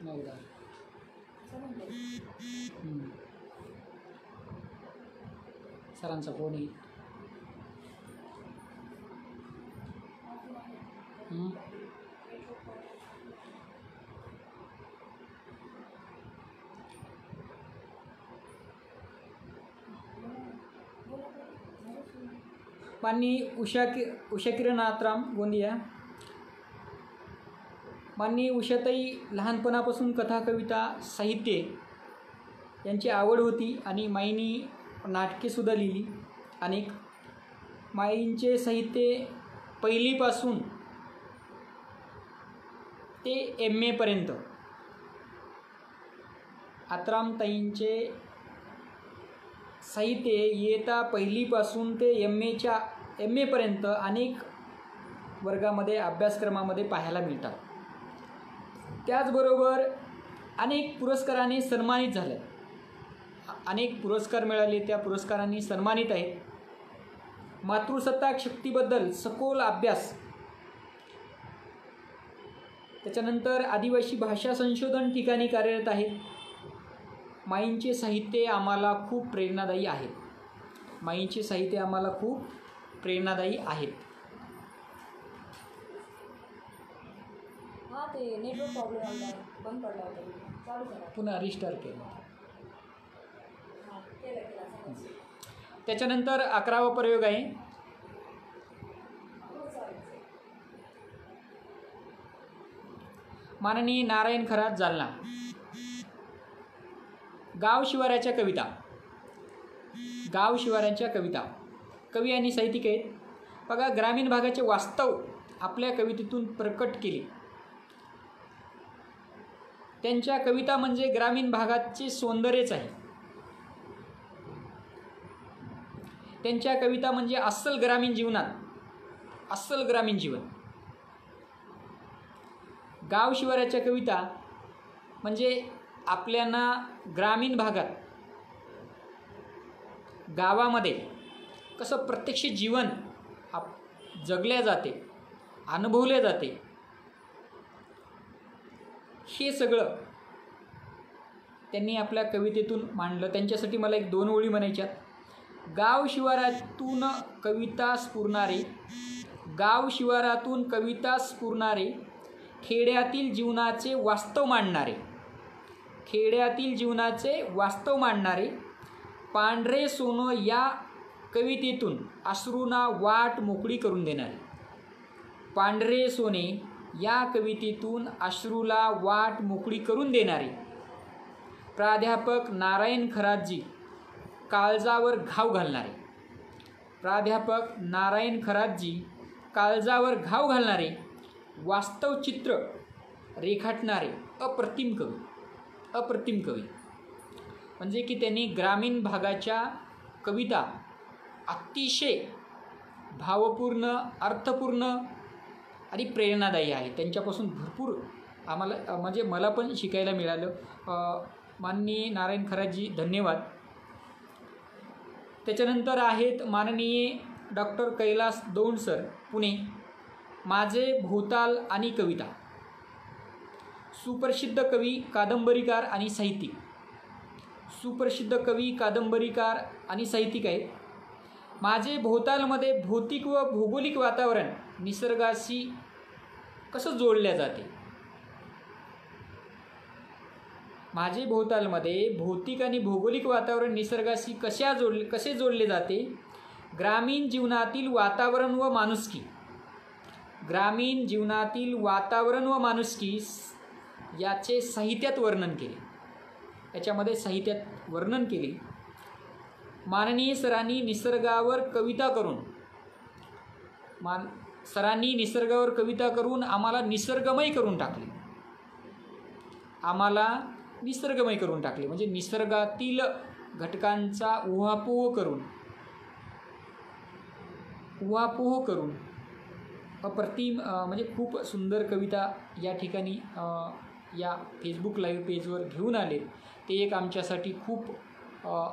नवरा सरांचा फोन येईल. माननीय उषा किरण आत्राम गोंदिया. माननीय उषाताई लहानपणापासून कथा कविता साहित्य यांची आवड होती आणि माईंनी नाटकेसुद्धा लिहिली अनेक. माईंचे साहित्य पहिलीपासून ते MA पर्यंत, आत्रामताईंचे साहित्य इयत्ता पहिलीपासून ते MA पर्यंत अनेक वर्गामध्ये अभ्यासक्रमामध्ये पाहायला मिळतात. त्याचबरोबर अनेक पुरस्काराने सन्मानित झाले, अनेक पुरस्कार मिळाले, त्या पुरस्कारांनी सन्मानित आहेत. मातृसत्ताक शक्तीबद्दल सखोल अभ्यास, त्याच्यानंतर आदिवासी भाषा संशोधन ठिकाणी कार्यरत आहेत. माईंचे साहित्य आम्हाला खूप प्रेरणादायी आहेत. माईंचे साहित्य आम्हाला खूप प्रेरणादायी आहेत. हां, ते नेटवर्क प्रॉब्लेम आला, बंद पडला होता, चालू करा, पुन्हा रिस्टार्ट केलं. हां केला. त्याच्यानंतर 11वा प्रयोग आहे. माननीय नारायण खरात जालना. गाव शिवाराच्या कविता. गाव शिवारांच्या कविता कवी आणि साहित्यिक आहेत. बघा, ग्रामीण भागाचे वास्तव आपल्या कवितेतून प्रकट केले. त्यांच्या कविता म्हणजे ग्रामीण भागाचे सौंदर्यच आहे. त्यांच्या कविता म्हणजे अस्सल ग्रामीण जीवनात, अस्सल ग्रामीण जीवन. गाव शिवाराच्या कविता म्हणजे आपल्याला ग्रामीण भागात, गावामध्ये कसं प्रत्यक्ष जीवन जगल्या जाते, अनुभवले जाते, हे सगळं त्यांनी आपल्या कवितेतून मांडलं. त्यांच्यासाठी मला 1-2 ओळी म्हणायच्यात. गाव शिवारातून कविता स्फुरणारे, गाव शिवारातून कविता स्फुरणारे, खेड्यातील जीवनाचे वास्तव मांडणारे, खेड्यातील जीवनाचे वास्तव मांडणारे, पांढरे सोनं या कवितेतून अश्रूंना वाट मोकळी करून देणारे, पांढरे सोने या कवितेतून अश्रूला वाट मोकळी करून देणारे प्राध्यापक नारायण खरातजी काळजावर घाव घालणारे, प्राध्यापक नारायण खरातजी काळजावर घाव घालणारे, वास्तव चित्र रेखाटणारे अप्रतिम कवी, अप्रतिम कवी. म्हणजे की त्यांनी ग्रामीण भागाच्या कविता अतिशय भावपूर्ण, अर्थपूर्ण आणि प्रेरणादायी आहे. त्यांच्यापासून भरपूर आम्हाला म्हणजे मला पण शिकायला मिळालं. माननीय नारायण खरातजी धन्यवाद. त्याच्यानंतर आहेत माननीय डॉक्टर कैलास दौंड सर पुणे. माझे भोवताल आणि कविता. सुप्रसिद्ध कवी, कादंबरीकार आणि साहित्यिक, सुप्रसिद्ध कवी, कादंबरीकार आणि साहित्यिक आहेत. माझे भोवतालमध्ये भौतिक व भौगोलिक वातावरण निसर्गाशी कसं जोडले जाते. माझे भोवतालमध्ये भौतिक आणि भौगोलिक वातावरण निसर्गाशी कसे जोडले जाते. ग्रामीण जीवनातील वातावरण व माणुसकी, ग्रामीण जीवनातील वातावरण व माणुसकी याचे साहित्यात वर्णन केले, याच्यामध्ये साहित्यात वर्णन केले. माननीय सरांनी निसर्गावर कविता करून, सरांनी निसर्गावर कविता करून आम्हाला निसर्गमय करून टाकले, आम्हाला निसर्गमय करून टाकले. म्हणजे निसर्गातील घटकांचा उहापोह करून अप्रतिम म्हणजे खूप सुंदर कविता या ठिकाणी या फेसबुक लाईव्ह पेजवर घेऊन आले. ते एक आमच्यासाठी खूप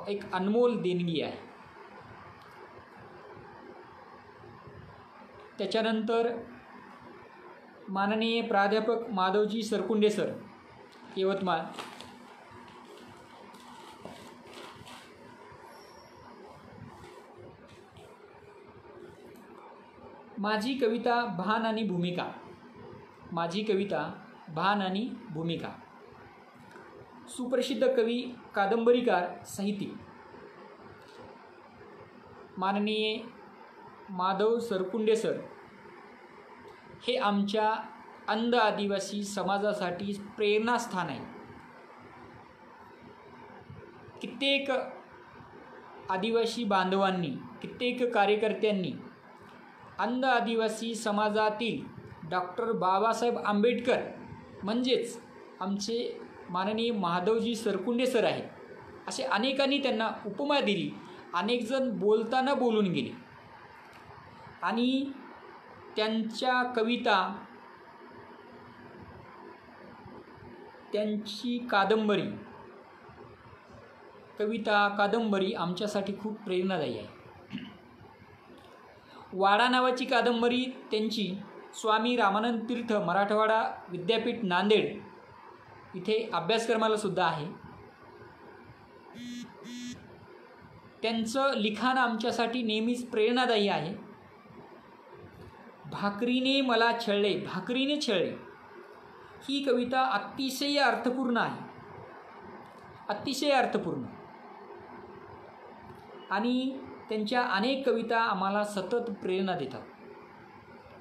एक अनमोल देणगी आहे. त्याच्यानंतर माननीय प्राध्यापक माधवजी सरकुंडे सर. यवतमाळ. माझी कविता भान आणि भूमिका. माझी कविता भान आणि भूमिका. सुप्रसिद्ध कवी, कादंबरीकार, साहित्यिक माननीय माधव सरकुंडे सर हे आमच्या अंध आदिवासी समाजासाठी प्रेरणास्थान आहे. कित्येक आदिवासी बांधवांनी, कित्येक कार्यकर्त्यांनी अंध आदिवासी समाजातील डॉक्टर बाबासाहेब आंबेडकर म्हणजेच आमचे माननीय माधवजी सरकुंडे सर आहेत, असे अनेकांनी त्यांना उपमा दिली. अनेकजण बोलताना बोलून गेले आणि त्यांच्या कविता, त्यांची कादंबरी आमच्यासाठी खूप प्रेरणादायी आहे. वाडा नावाची कादंबरी त्यांची स्वामी रामानंद तीर्थ मराठवाडा विद्यापीठ नांदेड इथे अभ्यासक्रमाला सुद्धा आहे. त्यांचं लिखाण आमच्यासाठी नेहमीच प्रेरणादायी आहे. भाकरीने मला छळले, भाकरीने छळले ही कविता अतिशय अर्थपूर्ण आहे, अतिशय अर्थपूर्ण. आणि त्यांच्या अनेक कविता आम्हाला सतत प्रेरणा देतात.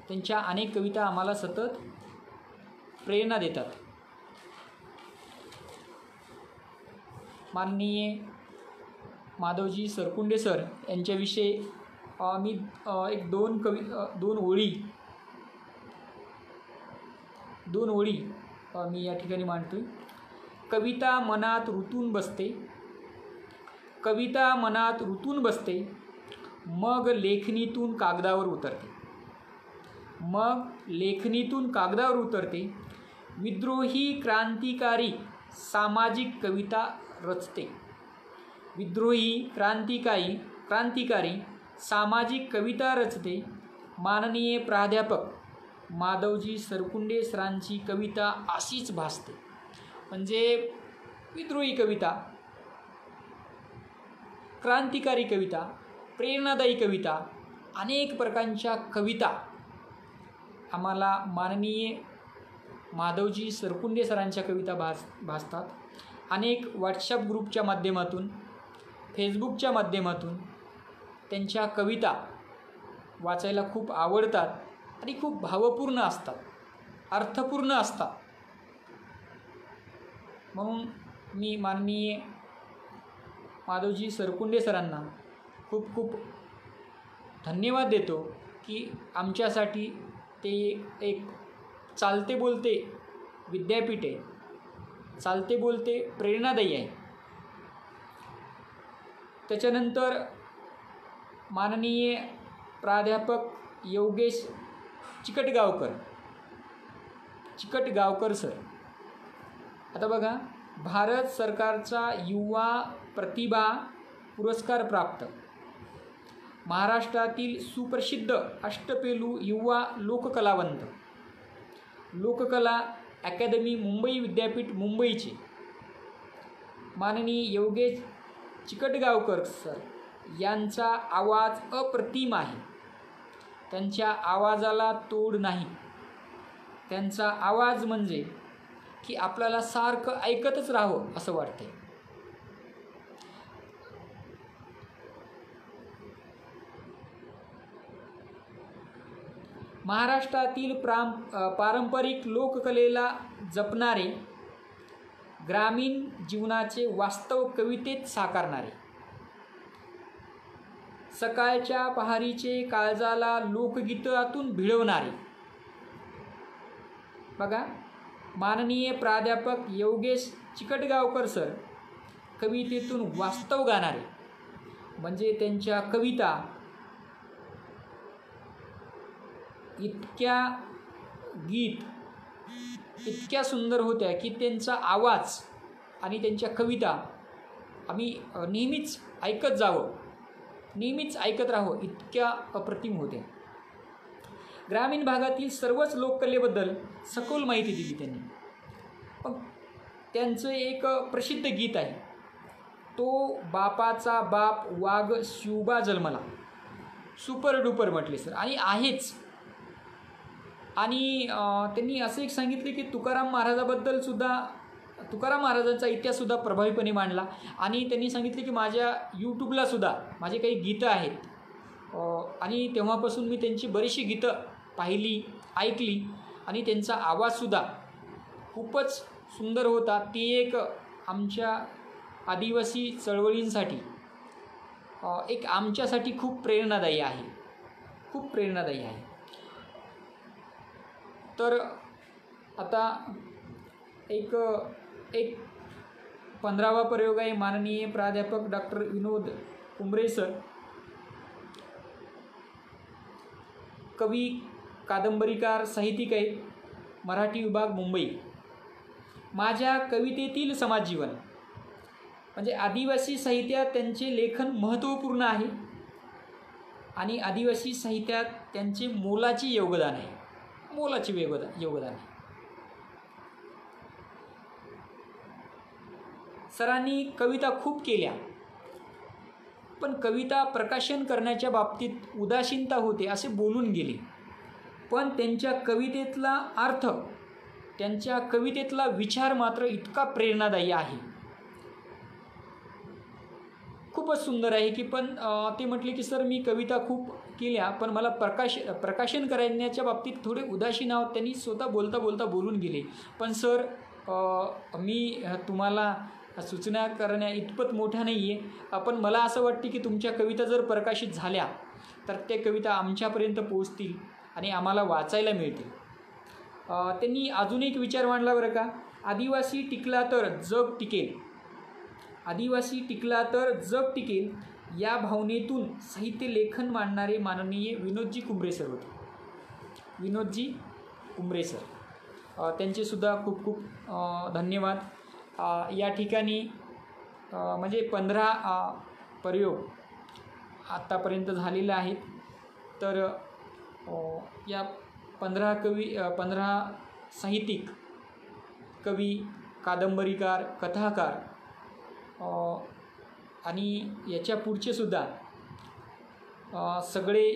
त्यांच्या अनेक कविता आम्हाला सतत प्रेरणा देतात. माननीय माधवजी सरकुंडे सर यांच्याविषयी मी एक दोन ओळी मी या ठिकाणी मांडतोय. कविता मनात रुतून बसते, कविता मनात रुतून बसते, मग लेखणीतून कागदावर उतरते, मग लेखणीतून कागदावर उतरते. विद्रोही क्रांतिकारी सामाजिक कविता रचते, विद्रोही क्रांतिकारी सामाजिक कविता रचते. माननीय प्राध्यापक माधवजी सरकुंडे सरांची कविता अशीच भासते. म्हणजे विद्रोही कविता, क्रांतिकारी कविता, प्रेरणादायी कविता, अनेक प्रकारच्या कविता आम्हाला माननीय माधवजी सरकुंडे सरांच्या कविता भासतात. अनेक व्हॉट्सअप ग्रुपच्या माध्यमातून, फेसबुकच्या माध्यमातून त्यांच्या कविता वाचायला खूप आवडतात आणि खूप भावपूर्ण असतात, अर्थपूर्ण असतात. म्हणून मी माननीय माधवजी सरकुंडे सरांना खूप खूप धन्यवाद देतो की आमच्यासाठी ते एक चालते बोलते विद्यापीठ आहे, चालते बोलते प्रेरणादायी आहे. त्याच्यानंतर माननीय प्राध्यापक योगेश चिकटगावकर सर. आता बघा, भारत सरकारचा युवा प्रतिभा पुरस्कार प्राप्त, महाराष्ट्रातील सुप्रसिद्ध अष्टपैलू युवा लोककलावंत, लोककला अकादमी मुंबई विद्यापीठ मुंबईचे माननीय योगेश चिकटगावकर सर यांचा आवाज अप्रतिम आहे. त्यांच्या आवाजाला तोड नाही. त्यांचा आवाज म्हणजे की आपल्याला सारखं ऐकतच राहावं असं वाटतंय. महाराष्ट्रातील पारंपरिक लोककलेला जपणारे, ग्रामीण जीवनाचे वास्तव कवितेत साकारणारे, सकाळच्या पहारीचे काळजाला लोकगीतातून भिडवणारे. बघा, माननीय प्राध्यापक योगेश चिकटगावकर सर कवितेतून वास्तव गाणारे, म्हणजे त्यांच्या कविता इतक्या सुंदर होत्या की त्यांचा आवाज आणि त्यांच्या कविता आम्ही नेहमीच ऐकत जावं, नेहमीच ऐकत राहावं, इतक्या अप्रतिम होत्या. ग्रामीण भागातील सर्वच लोककलेबद्दल सखोल माहिती दिली त्यांनी. पण त्यांचं एक प्रसिद्ध गीत आहे, तो बापाचा बाप वाघ शिवबा जन्मला, सुपर डुपर म्हटले सर, आणि आहेच. आणि त्यांनी असं एक सांगितले की तुकाराम महाराजांचा इतिहाससुद्धा प्रभावीपणे मांडला. आणि त्यांनी सांगितले की माझ्या यूट्यूबलासुद्धा माझे काही गीतं आहेत आणि तेव्हापासून मी त्यांची बरीचशी गीतं पाहिली, ऐकली आणि त्यांचा आवाजसुद्धा खूपच सुंदर होता. ती एक आमच्या आदिवासी चळवळींसाठी एक आमच्यासाठी खूप प्रेरणादायी आहे, खूप प्रेरणादायी आहे. तर आता एक 15वा प्रयोग आहे. माननीय प्राध्यापक डॉक्टर विनोद कुंबरे सर, कवी, कादंबरीकार, साहित्यिक आहेत, मराठी विभाग, मुंबई. माझ्या कवितेतील समाजजीवन म्हणजे आदिवासी साहित्यात त्यांचे लेखन महत्त्वपूर्ण आहे आणि आदिवासी साहित्यात त्यांचे मोलाचे योगदान आहे, योगदान आहे. सरांनी कविता खूप केल्या, पण कविता प्रकाशन करण्याच्या बाबतीत उदासीनता होते असे बोलून गेले. पण त्यांच्या कवितेतला अर्थ, त्यांच्या कवितेतला विचार मात्र इतका प्रेरणादायी आहे, खूपच सुंदर आहे की. पण ते म्हटले की सर मी कविता खूप केल्या पण मला प्रकाशन करण्याच्या बाबतीत थोडे उदासीन आहोत. त्यांनी स्वतः बोलता बोलून गेले. पण सर मी तुम्हाला सूचना करण्या इतपत मोठा नाही आहे, पण मला असं वाटते की तुमच्या कविता जर प्रकाशित झाल्या तर त्या कविता आमच्यापर्यंत पोहोचतील आणि आम्हाला वाचायला मिळतील. त्यांनी अजून एक विचार मांडला बरं का, आदिवासी टिकला तर जग टिकेल, आदिवासी टिकला तर जग टिकेल या भावनेतून साहित्य लेखन मांडणारे माननीय विनोदजी कुंबरे सर होते. विनोदजी कुंबरे सर, त्यांचेसुद्धा खूप खूप धन्यवाद. या ठिकाणी म्हणजे 15 प्रयोग आत्तापर्यंत झालेले आहेत. तर या 15 साहित्यिक, कवी, कादंबरीकार, कथाकार आणि याच्या पुढचेसुद्धा सगळे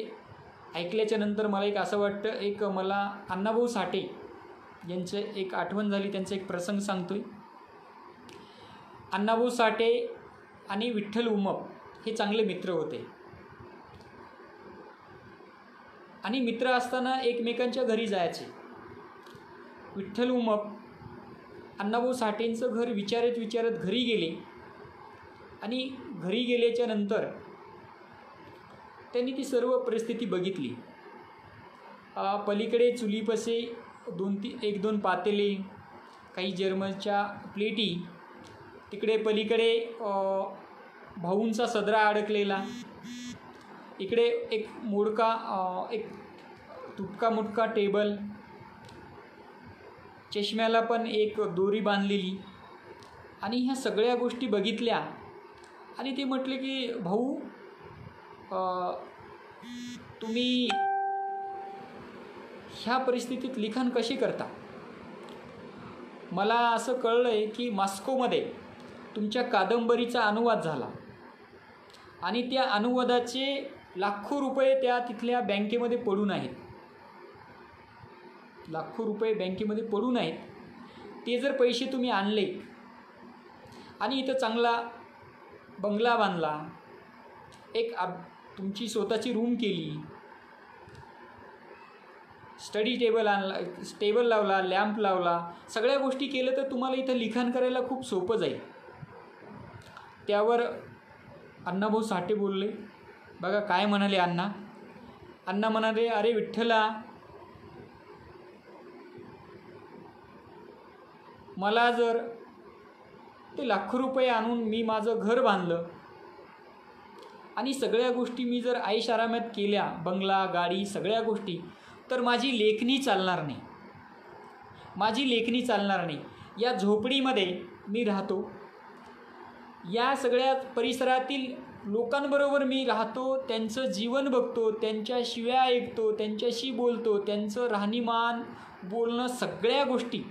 ऐकल्याच्या नंतर मला एक असं वाटतं, एक मला अण्णाभाऊ साठे यांचं एक आठवण झाली, त्यांचा एक प्रसंग सांगतो आहे. अण्णाभाऊ साठे आणि विठ्ठल उमप हे चांगले मित्र होते आणि मित्र असताना एकमेकांच्या घरी जायचे. विठ्ठल उमप अण्णाभाऊ साठेंचं घर विचारत घरी गेले आणि घरी गेल्याच्या नंतर त्यांनी ती सर्व परिस्थिती बघितली. पलीकडे चुलीपसे 1-2 पातेले, काही जर्मनच्या प्लेटी, तिकडे पलीकडे भाऊंचा सदरा अडकलेला, इकडे एक एक तुटका मुटका टेबल, चष्म्याला पण एक दोरी बांधलेली. आणि ह्या सगळ्या गोष्टी बघितल्या आणि ते म्हटले की भाऊ तुम्ही ह्या परिस्थितीत लिखाण कसे करता? मला असं कळलं आहे की मॉस्कोमध्ये तुमच्या कादंबरीचा अनुवाद झाला आणि त्या अनुवादाचे लाखो रुपये त्या तिथल्या बँकेमध्ये पडून आहेत, लाखो रुपये बँकेमध्ये पडून आहेत. ते जर पैसे तुम्ही आणले आणि इथं चांगला बंगला बांधला, एक तुमची स्वतःची रूम केली, स्टडी टेबल लावला, लॅम्प लावला, सगळ्या गोष्टी केल्या तर तुम्हाला इथं लिखाण करायला खूप सोपं जाईल. त्यावर अण्णाभाऊ साठे बोलले. बघा काय म्हणाले अण्णा म्हणाले, अरे विठ्ठला, मला जर ते लाखो रुपये आणून मी माझं घर बांधलं आणि सगळ्या गोष्टी मी जर ऐशारामात केल्या, बंगला, गाडी, सगळ्या गोष्टी, तर माझी लेखणी चालणार नाही, माझी लेखणी चालणार नाही. या झोपडीमध्ये मी राहतो, या सगळ्या परिसरातील लोकांबरोबर मी राहतो, त्यांचं जीवन बघतो, त्यांच्या शिव्या ऐकतो, त्यांच्याशी बोलतो, त्यांचं राहणीमान, बोलणं, सगळ्या गोष्टी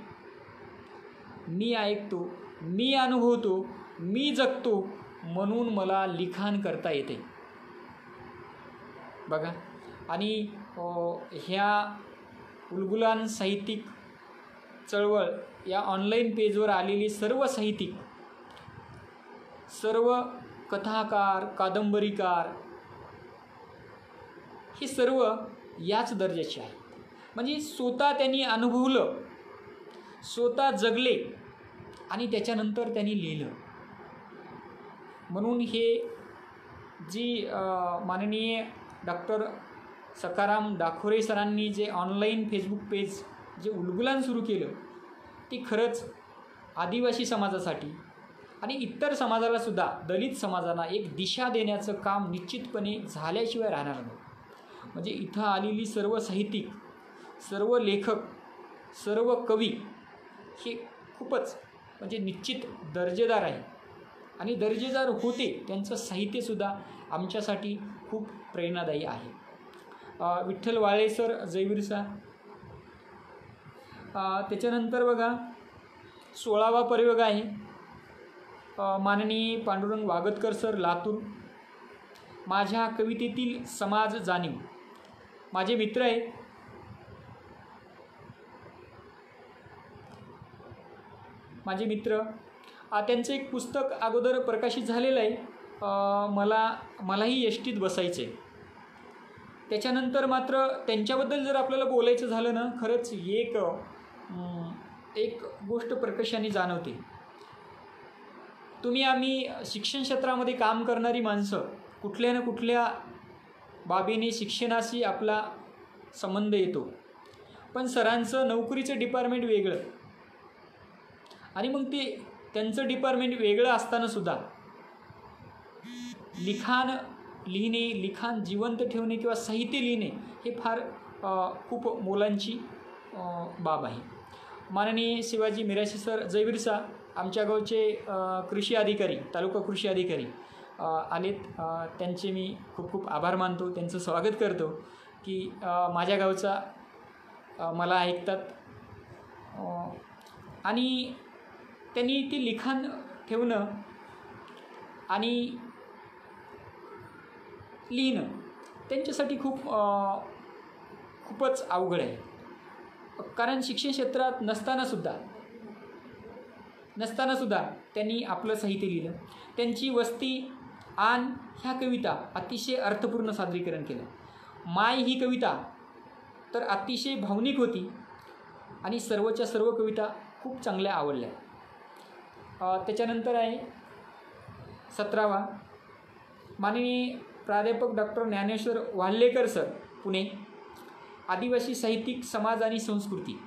मी ऐकतो, मी अनुभवतो, मी जगतो, म्हणून मला लिखाण करता येते. बघा, आणि ह्या उलगुलान साहित्यिक चळवळ या ऑनलाईन पेजवर आलेली सर्व साहित्यिक, सर्व कथाकार, कादंबरीकार हे सर्व याच दर्जाचे आहेत. म्हणजे स्वतः त्यांनी अनुभवलं, स्वतः जगले आणि त्याच्यानंतर त्यांनी लिहिलं. म्हणून हे जी माननीय डॉक्टर सखाराम दाखोरे सरांनी जे ऑनलाईन फेसबुक पेज जे उलगुलान सुरू केलं, ते खरंच आदिवासी समाजासाठी आणि इतर समाजालासुद्धा, दलित समाजाला एक दिशा देण्याचं काम निश्चितपणे झाल्याशिवाय राहणार नाही. म्हणजे इथं आलेली सर्व साहित्यिक, सर्व लेखक, सर्व कवी हे खूपच म्हणजे निश्चित दर्जेदार आहे आणि दर्जेदार होते. त्यांचं साहित्यसुद्धा आमच्यासाठी खूप प्रेरणादायी आहे. विठ्ठल वाळे सर, जयवीर. त्याच्यानंतर बघा 16वा प्रयोग आहे माननीय पांडुरंग वागतकर सर, लातूर. माझ्या कवितेतील समाज जाणीव. माझे मित्र आहेत. माझे मित्र त्यांचं एक पुस्तक अगोदर प्रकाशित झालेलं आहे, मलाही एसटीत बसायचं आहे. त्याच्यानंतर मात्र त्यांच्याबद्दल जर आपल्याला बोलायचं झालं ना, खरंच एक गोष्ट प्रकर्षाने जाणवते. आम्ही शिक्षण क्षेत्रामध्ये काम करणारी माणसं कुठल्या ना कुठल्या बाबीने शिक्षणाशी आपला संबंध येतो, पण सरांचं नोकरीचं डिपार्टमेंट वेगळं आणि मग ते त्यांचं डिपार्टमेंट वेगळं असतानासुद्धा लिखाण लिहिणे, लिखाण जिवंत ठेवणे किंवा साहित्य लिहिणे हे फार खूप मोलांची बाब आहे. माननीय शिवाजी मिराशी सर, जयवीर, आमच्या गावचे कृषी अधिकारी, तालुका कृषी अधिकारी आलेत. त्यांचे मी खूप खूप आभार मानतो, त्यांचं स्वागत करतो की माझ्या गावचा मला ऐकतात आणि त्यांनी ते लिखाण ठेवणं आणि लिहिणं त्यांच्यासाठी खूपच अवघड आहे. कारण शिक्षण क्षेत्रात नसतानासुद्धा त्यांनी आपलं साहित्य लिहिलं. त्यांची वस्ती आन ह्या कविता अतिशय अर्थपूर्ण सादरीकरण केलं. माय ही कविता तर अतिशय भावनिक होती आणि सर्वच्या सर्व कविता खूप चांगल्या आवडल्या. त्याच्यानंतर आहे 17वा माननीय प्राध्यापक डॉक्टर ज्ञानेश्वर वाल्हेकर सर, पुणे. आदिवासी साहित्यिक समाज आणि संस्कृती,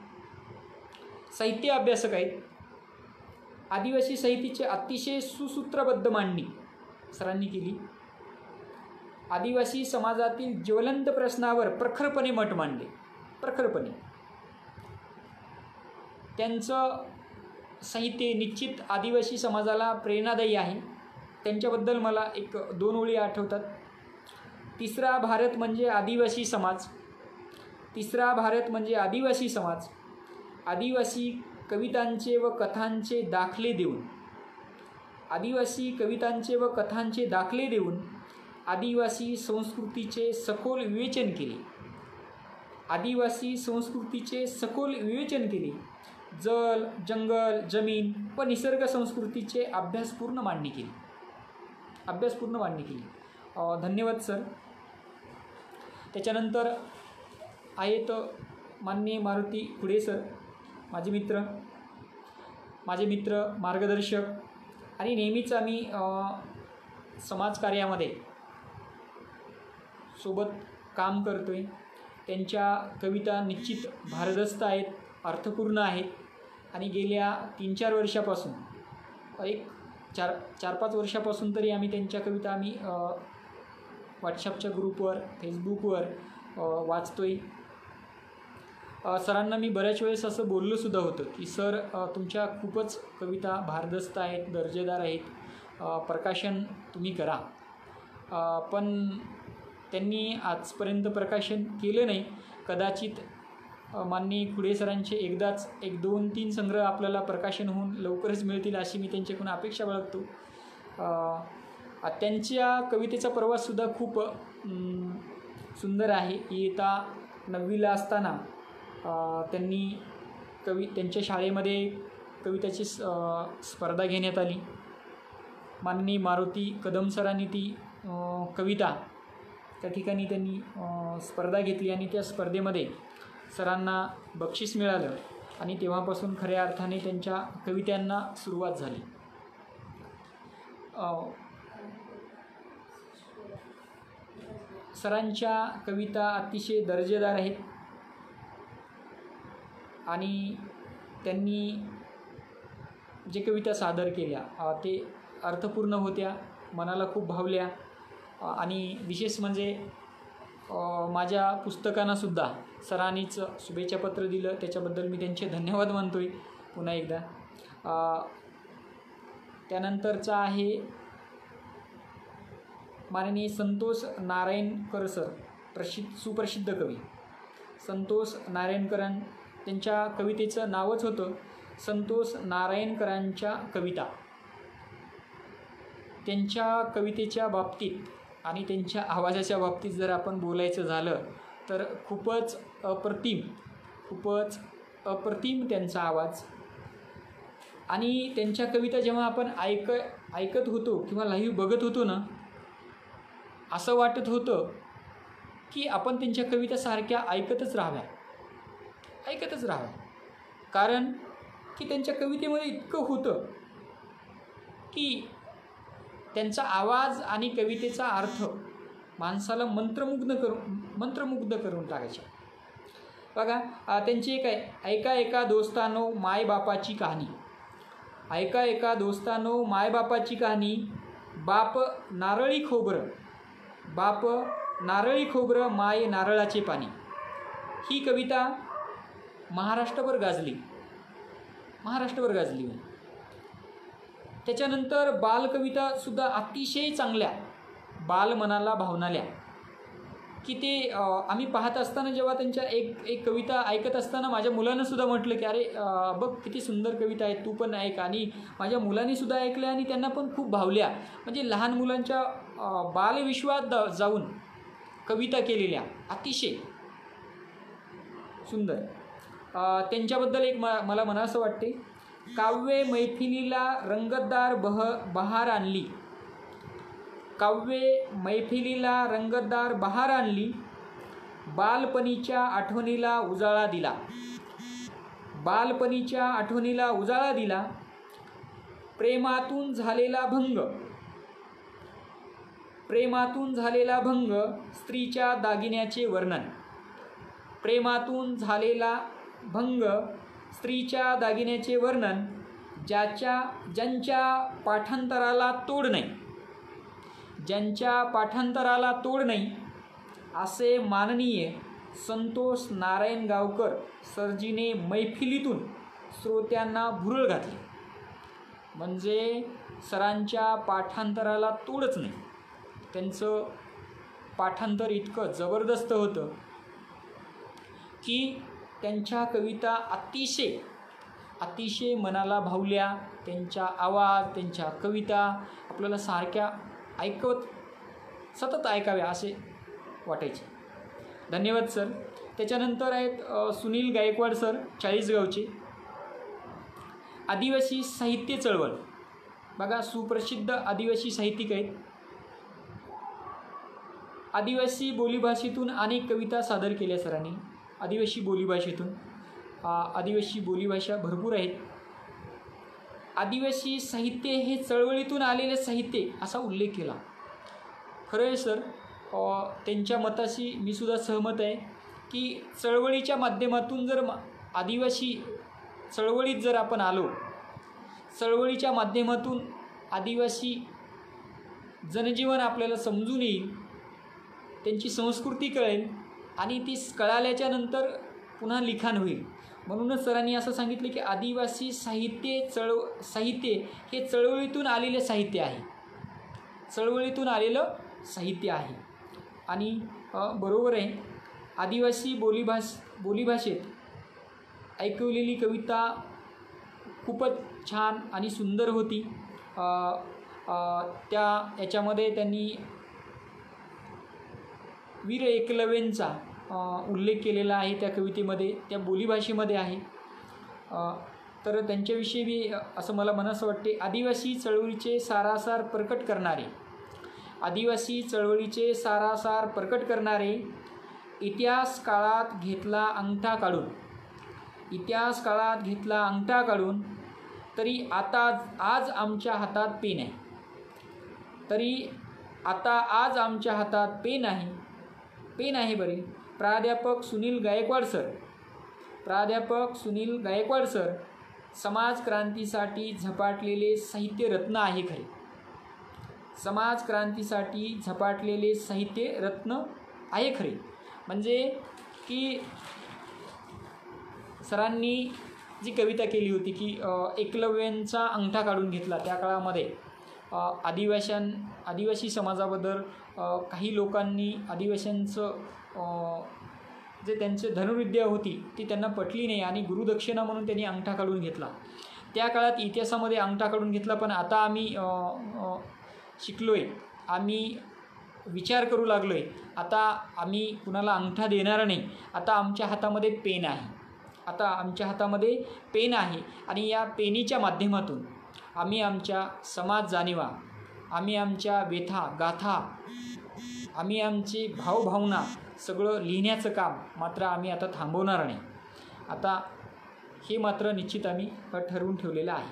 साहित्य अभ्यासक आहेत. आदिवासी साहित्याची अतिशय सुसूत्रबद्ध मांडणी सरांनी केली. आदिवासी समाजातील ज्वलंत प्रश्नावर प्रखरपणे मत मांडले, प्रखरपणे. त्यांचं साहित्य निश्चित आदिवासी समाजाला प्रेरणादायी आहे. त्यांच्याबद्दल मला 1-2 ओळी आठवतात. तिसरा भारत म्हणजे आदिवासी समाज. तिसरा भारत म्हणजे आदिवासी समाज. आदिवासी कवितांचे व कथांचे दाखले देऊन, आदिवासी कवितांचे व कथांचे दाखले देऊन आदिवासी संस्कृतीचे सखोल विवेचन केले. आदिवासी संस्कृतीचे सखोल विवेचन केले. जल, जंगल, जमीन व निसर्ग संस्कृतीचे अभ्यासपूर्ण मांडणी केली. धन्यवाद सर. त्याच्यानंतर आहेत माननीय मारुती खुडे सर, माझे मित्र मार्गदर्शक आणि नेहमीच आम्ही समाजकार्यामध्ये सोबत काम करतो आहे. त्यांच्या कविता निश्चित भारदस्त आहेत, अर्थपूर्ण आहेत आणि गेल्या 3-4 वर्षापासून, 4-5 वर्षापासून तरी आम्ही त्यांच्या कविता व्हॉट्सअपच्या ग्रुपवर, फेसबुकवर वाचतो आहे. सरांना मी बऱ्याच वेळेस असं बोललोसुद्धा होतं की सर, तुमच्या खूपच कविता भारदस्त आहेत, दर्जेदार आहेत, प्रकाशन तुम्ही करा. पण त्यांनी आजपर्यंत प्रकाशन केलं नाही. कदाचित माननीय खुडे सरांचे एकदाच 1, 2, 3 संग्रह आपल्याला प्रकाशन होऊन लवकरच मिळतील अशी मी त्यांच्याकडून अपेक्षा बाळगतो. त्यांच्या कवितेचा प्रवाससुद्धा खूप सुंदर आहे. इयत्ता 9वीला असताना त्यांनी त्यांच्या शाळेमध्ये कवितेची स्पर्धा घेण्यात आली. माननीय मारुती कदम सरांनी ती कविता त्या ठिकाणी त्यांनी स्पर्धा घेतली आणि त्या स्पर्धेमध्ये सरांना बक्षीस मिळालं आणि तेव्हापासून खऱ्या अर्थाने त्यांच्या कवितांना सुरुवात झाली. सरांच्या कविता अतिशय दर्जेदार आहेत आणि त्यांनी जे कविता सादर केल्या ते अर्थपूर्ण होत्या, मनाला खूप भावल्या आणि विशेष म्हणजे माझ्या पुस्तकांनासुद्धा सरांनीच शुभेच्छापत्र दिलं, त्याच्याबद्दल मी त्यांचे धन्यवाद मानतो आहे पुन्हा एकदा. त्यानंतरचा आहे माननीय संतोष नारायणकर सर, सुप्रसिद्ध कवी संतोष नारायणकरां. त्यांच्या कवितेचं नावच होतं संतोष नारायणकरांच्या कविता. त्यांच्या कवितेच्या बाबतीत आणि त्यांच्या आवाजाच्या बाबतीत जर आपण बोलायचं झालं तर खूपच अप्रतिम त्यांचा आवाज. आणि त्यांच्या कविता जेव्हा आपण ऐकत होतो किंवा लाईव्ह बघत होतो ना, असं वाटत होतं की आपण त्यांच्या कविता सारख्या ऐकतच राहाव्या. कारण की त्यांच्या कवितेमध्ये इतकं होतं की त्यांचा आवाज आणि कवितेचा अर्थ माणसाला मंत्रमुग्ध करून टाकायचा. बघा त्यांची एक आहे, ऐका एका दोस्तानो मायबापाची कहाणी. ऐका एका दोस्तानो मायबापाची कहाणी. बाप नारळी खोबरं माय नारळाचे पाणी. ही कविता महाराष्ट्रभर गाजली. त्याच्यानंतर बालकवितासुद्धा अतिशय चांगल्या, बालमनाला भावणाऱ्या की ते आम्ही पाहत असताना जेव्हा त्यांच्या एक कविता ऐकत असताना माझ्या मुलांनासुद्धा म्हटलं की अरे बघ किती सुंदर कविता आहे, तू पण ऐक. आणि माझ्या मुलांनीसुद्धा ऐकल्या आणि त्यांना पण खूप भावल्या. म्हणजे लहान मुलांच्या बालविश्वात जाऊन कविता केलेल्या अतिशय सुंदर. त्यांच्याबद्दल एक मला म्हणावंसं वाटते, काव्य मैफिलीला रंगतदार बहार आणली. काव्य मैफिलीला रंगतदार बहार आणली. बालपणीच्या आठवणीला उजाळा दिला. प्रेमातून झालेला भंग स्त्रीच्या दागिन्याचे वर्णन. ज्यांच्या पाठांतराला तोड नाही असे माननीय संतोष नारायण गावकर सरजीने मैफिलीतून श्रोत्यांना भुरळ घातली. म्हणजे सरांच्या पाठांतराला तोडच नाही. त्यांचं पाठांतर इतकं जबरदस्त होतं की त्यांच्या कविता अतिशय मनाला भावल्या. त्यांचा आवाज, त्यांच्या कविता आपल्याला सारख्या सतत ऐकाव्या असे वाटायचे. धन्यवाद सर. त्याच्यानंतर आहेत सुनील गायकवाड सर, चाळीसगावचे. आदिवासी साहित्य चळवळ. बघा सुप्रसिद्ध आदिवासी साहित्यिक आहेत. आदिवासी बोलीभाषेतून अनेक कविता सादर केल्या सरांनी. आदिवासी बोलीभाषा भरपूर आहेत. आदिवासी साहित्य हे चळवळीतून आलेले साहित्य असा उल्लेख केला. खरं आहे सर, त्यांच्या मताशी मी सुद्धा सहमत आहे की चळवळीच्या माध्यमातून जर आदिवासी चळवळीत जर आपण आलो, चळवळीच्या माध्यमातून आदिवासी जनजीवन आपल्याला समजून येईल, त्यांची संस्कृती कळेल आणि ती कळाल्याच्या नंतर पुन्हा लिखाण होईल. म्हणूनच सरांनी असं सांगितलं की आदिवासी साहित्य हे चळवळीतून आलेले साहित्य आहे. आणि बरोबर आहे. आदिवासी बोलीभाषेत ऐकवलेली कविता खूपच छान आणि सुंदर होती. याच्यामध्ये त्यांनी वीर एकलव्यांचा उल्लेख केलेला आहे त्या कवितेमध्ये, त्या बोलीभाषेमध्ये आहे. तर त्यांच्याविषयी बी असं मला म्हणावंसं वाटते. आदिवासी चळवळीचे सारासार प्रकट करणारे, आदिवासी चळवळीचे सारासार प्रकट करणारे, इतिहास काळात घेतला अंगठा काढून, इतिहास काळात घेतला अंगठा काढून, तरी आता आज आमच्या हातात पेन आहे, तरी आता आज आमच्या हातात पेन आहे, पेन आहे बरे. प्राध्यापक सुनील गायकवाड सर, प्राध्यापक सुनील गायकवाड सर समाज क्रांतीसाठी झपाटलेले साहित्यरत्न आहे खरे, समाज क्रांतीसाठी झपाटलेले साहित्यरत्न आहे खरे. म्हणजे की सरांनी जी कविता केली होती की एकलव्यांचा अंगठा काढून घेतला, त्या काळामध्ये आदिवासी समाजाबद्दल काही लोकांनी आदिवासींचं जे त्यांचे धनुर्विद्या होती ती त्यांना पटली नाही आणि गुरुदक्षिणा म्हणून त्यांनी अंगठा काढून घेतला. त्या काळात इतिहासामध्ये अंगठा काढून घेतला. पण आता आम्ही शिकलो आहे, आम्ही विचार करू लागलो आहे, आता आम्ही कुणाला अंगठा देणार नाही, आता आमच्या हातामध्ये पेन आहे, आता आमच्या हातामध्ये पेन आहे. आणि या पेनीच्या माध्यमातून आम्ही आमच्या समाज जाणीवा, आम्ही आमच्या व्यथा गाथा, आम्ही आमची भावभावना सगळं लिहिण्याचं काम मात्र आम्ही आता थांबवणार नाही. आता हे मात्र निश्चित आम्ही ठरवून ठेवलेलं आहे.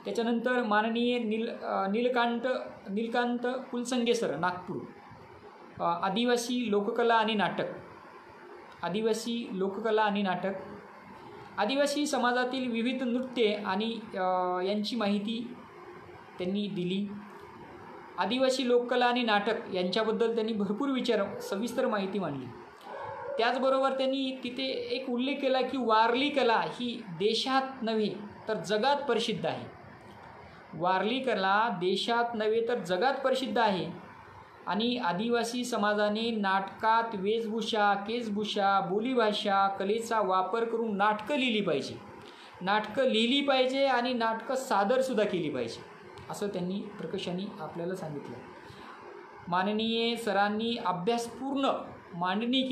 त्याच्यानंतर माननीय नीलकांत कुलसंगे सर, नागपूर, आदिवासी लोककला आणि नाटक, आदिवासी लोककला आणि नाटक, आदिवासी समाजातील विविध नृत्ये आणि यांची माहिती त्यांनी दिली. आदिवासी लोककला आणि नाटक यांच्याबद्दल त्यांनी भरपूर सविस्तर माहिती मांडली. त्याचबरोबर त्यांनी तिथे एक उल्लेख केला की वारली कला ही देशात नव्हे तर जगात प्रसिद्ध आहे. वारली कला देशात नव्हे तर जगात प्रसिद्ध आहे. आणि आदिवासी समाजाने नाटकात वेशभूषा, केशभूषा, बोलीभाषा, कलेचा वापर करून नाटकं लिहिली पाहिजे, नाटकं लिहिली पाहिजे आणि नाटकं सादरसुद्धा केली पाहिजे, असं त्यांनी प्रकर्षाने आपल्याला सांगितलं. माननीय सरांनी अभ्यासपूर्ण मांडणी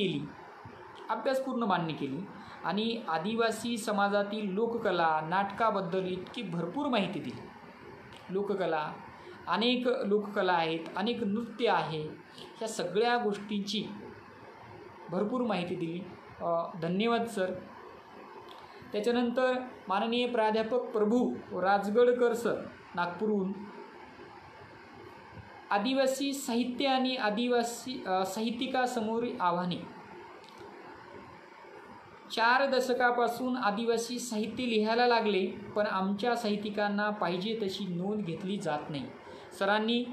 केली आणि आदिवासी समाजातील लोककला नाटकाबद्दल इतकी भरपूर माहिती दिली. लोककला, अनेक लोककला आहेत, अनेक नृत्य आहे, ह्या सगळ्या गोष्टींची भरपूर माहिती दिली. धन्यवाद सर. त्याच्यानंतर माननीय प्राध्यापक प्रभू राजगडकर सर, नागपूरहून, आदिवासी साहित्य आणि आदिवासी साहित्यिकासमोरील आव्हाने. 4 दशकापासून आदिवासी साहित्य लिहायला लागले, पण आमच्या साहित्यिकांना पाहिजे तशी नोंद घेतली जात नाही. सरांनी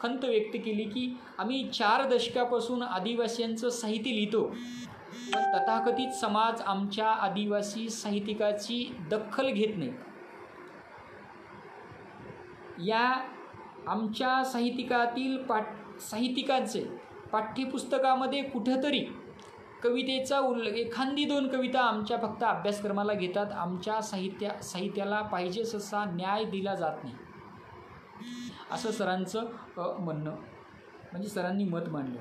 खंत व्यक्त केली की आम्ही 4 दशकापासून आदिवासींचं साहित्य लिहितो, पण तथाकथित समाज आमच्या आदिवासी साहित्यिकाची दखल घेत नाही. या आमच्या साहित्यिकांचे पाठ्यपुस्तकामध्ये कुठंतरी कवितेचा एखादी 2 कविता आमच्या फक्त अभ्यासक्रमाला घेतात. आमच्या साहित्याला पाहिजे तसा न्याय दिला जात नाही, असं सरांचं म्हणणं, म्हणजे सरांनी मत मांडलं.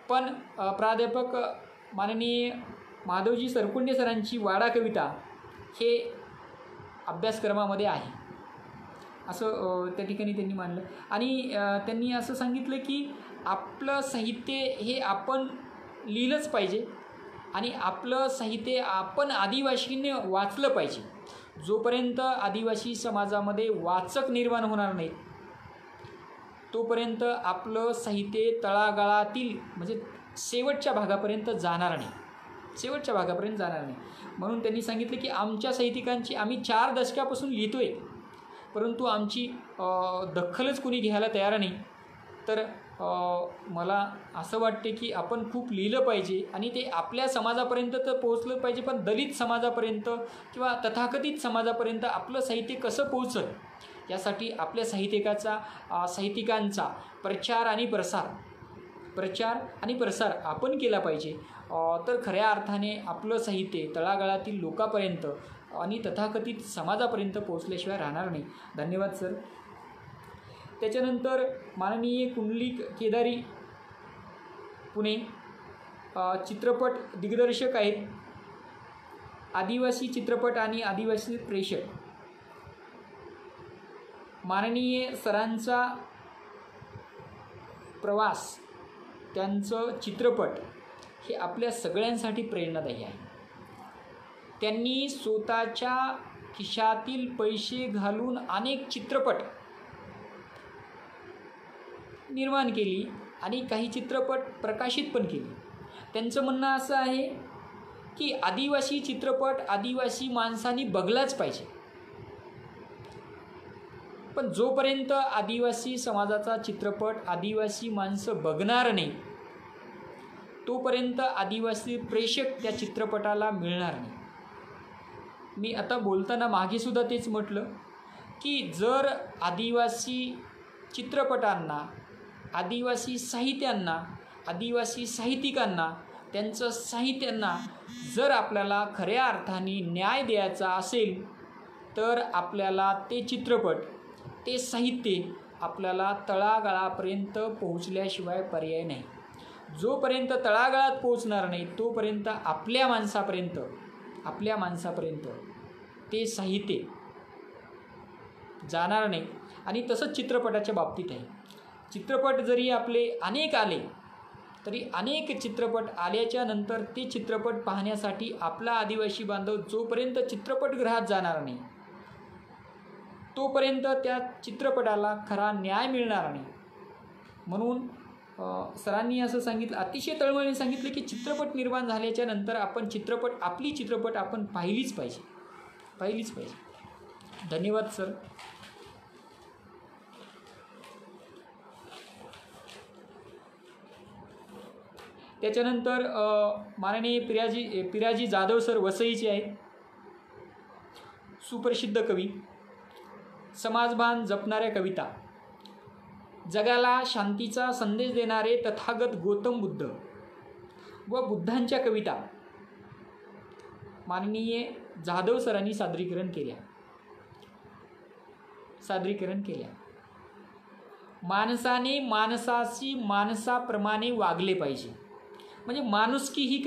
पण प्राध्यापक माननीय माधवजी सरकुंडे सरांची वाडा कविता हे अभ्यासक्रमामध्ये आहे, असं त्या ठिकाणी त्यांनी मांडलं. आणि त्यांनी असं सांगितलं की आपलं साहित्य हे आपण लिहिलंच पाहिजे आणि आपलं साहित्य आपण आदिवासींनी वाचलं पाहिजे. जोपर्यंत आदिवासी समाजामध्ये वाचक निर्माण होणार नाहीत तोपर्यंत आपलं साहित्य तळागाळातील म्हणजे शेवटच्या भागापर्यंत जाणार नाही. म्हणून त्यांनी सांगितलं की आमच्या साहित्यिकांची आम्ही 4 दशकापासून लिहितो आहे, परंतु आमची दखलच कोणी घ्यायला तयार नाही. तर मला असं वाटते की आपण खूप लिहिलं पाहिजे आणि ते आपल्या समाजापर्यंत तर पोहोचलं पाहिजे, पण दलित समाजापर्यंत किंवा तथाकथित समाजापर्यंत आपलं साहित्य कसं पोहोचल यासाठी आपल्या साहित्यिकांचा प्रचार आणि प्रसार प्रचार आणि प्रसार आपण केला पाहिजे, तर खऱ्या अर्थाने आपलं साहित्य तळागाळातील लोकांपर्यंत आणि तथाकथित समाजापर्यंत पोहोचल्याशिवाय राहणार नाही. धन्यवाद सर. त्याच्यानंतर माननीय कुंडलिक केदारी पुणे चित्रपट दिग्दर्शक आहेत. आदिवासी चित्रपट आणि आदिवासी प्रेक्षक. माननीय सरांचा प्रवास, त्यांचं चित्रपट हे आपल्या सगळ्यांसाठी प्रेरणादायी आहे. त्यांनी स्वतःच्या खिशातील पैसे घालून अनेक चित्रपट निर्माण केली आणि काही चित्रपट प्रकाशित पण केले. त्यांचं म्हणणं असं आहे की आदिवासी चित्रपट आदिवासी माणसांनी बघलाच पाहिजे, पण जोपर्यंत आदिवासी समाजाचा चित्रपट आदिवासी माणसं बघणार नाही तोपर्यंत आदिवासी प्रेक्षक त्या चित्रपटाला मिळणार नाही. मी आता बोलताना मागेसुद्धा तेच म्हटलं की जर आदिवासी चित्रपटांना, आदिवासी साहित्यांना, आदिवासी साहित्यिकांना, त्यांचं साहित्यांना जर आपल्याला खऱ्या अर्थाने न्याय द्यायचा असेल तर आपल्याला ते चित्रपट, ते साहित्य आपल्याला तळागाळापर्यंत पोहोचल्याशिवाय पर्याय नाही. जोपर्यंत तळागाळात पोहोचणार नाही तोपर्यंत आपल्या माणसापर्यंत ते साहित्य जाणार नाही. आणि तसंच चित्रपटाच्या बाबतीत आहे. चित्रपट जरी आपले अनेक आले तरी अनेक चित्रपट आल्याच्या नंतर ते चित्रपट पाहण्यासाठी आपला आदिवासी बांधव जोपर्यंत चित्रपटगृहात जाणार नाही तोपर्यंत त्या चित्रपटाला खरा न्याय मिळणार नाही. म्हणून सरांनी असं सांगितलं, अतिशय तळमळीने सांगितलं की चित्रपट निर्माण झाल्याच्या नंतर आपण आपली चित्रपट आपण पाहिलीच पाहिजे. धन्यवाद सर. त्याच्यानंतर माननीय पिराजी जाधव सर वसईचे आहेत. सुप्रसिद्ध कवी, समाजभान जपणाऱ्या कविता, जगाला शांतीचा संदेश देणारे तथागत गौतम बुद्ध व बुद्धांच्या कविता माननीय जाधव सरांनी सादरीकरण केल्या. माणसाने माणसाशी माणसाप्रमाणे वागले पाहिजे. म्हणजे माणुसकी ही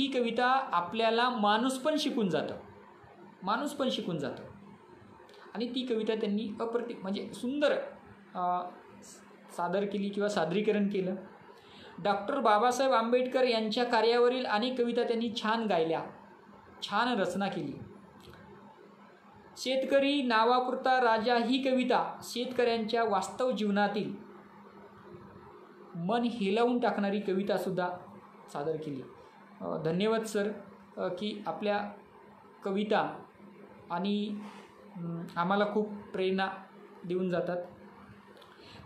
कविता आपल्याला माणूस पण शिकून जातं. आणि ती कविता त्यांनी म्हणजे सुंदर सादर केली किंवा सादरीकरण केलं. डॉक्टर बाबासाहेब आंबेडकर यांच्या कार्यावरील अनेक कविता त्यांनी छान गायल्या, छान रचना केली. शेतकरी नावापुरता राजा ही कविता शेतकऱ्यांच्या वास्तव जीवनातील मन हेलावून टाकणारी कवितासुद्धा सादर केली. धन्यवाद सर की आपल्या कविता आणि आम्हाला खूप प्रेरणा देऊन जातात.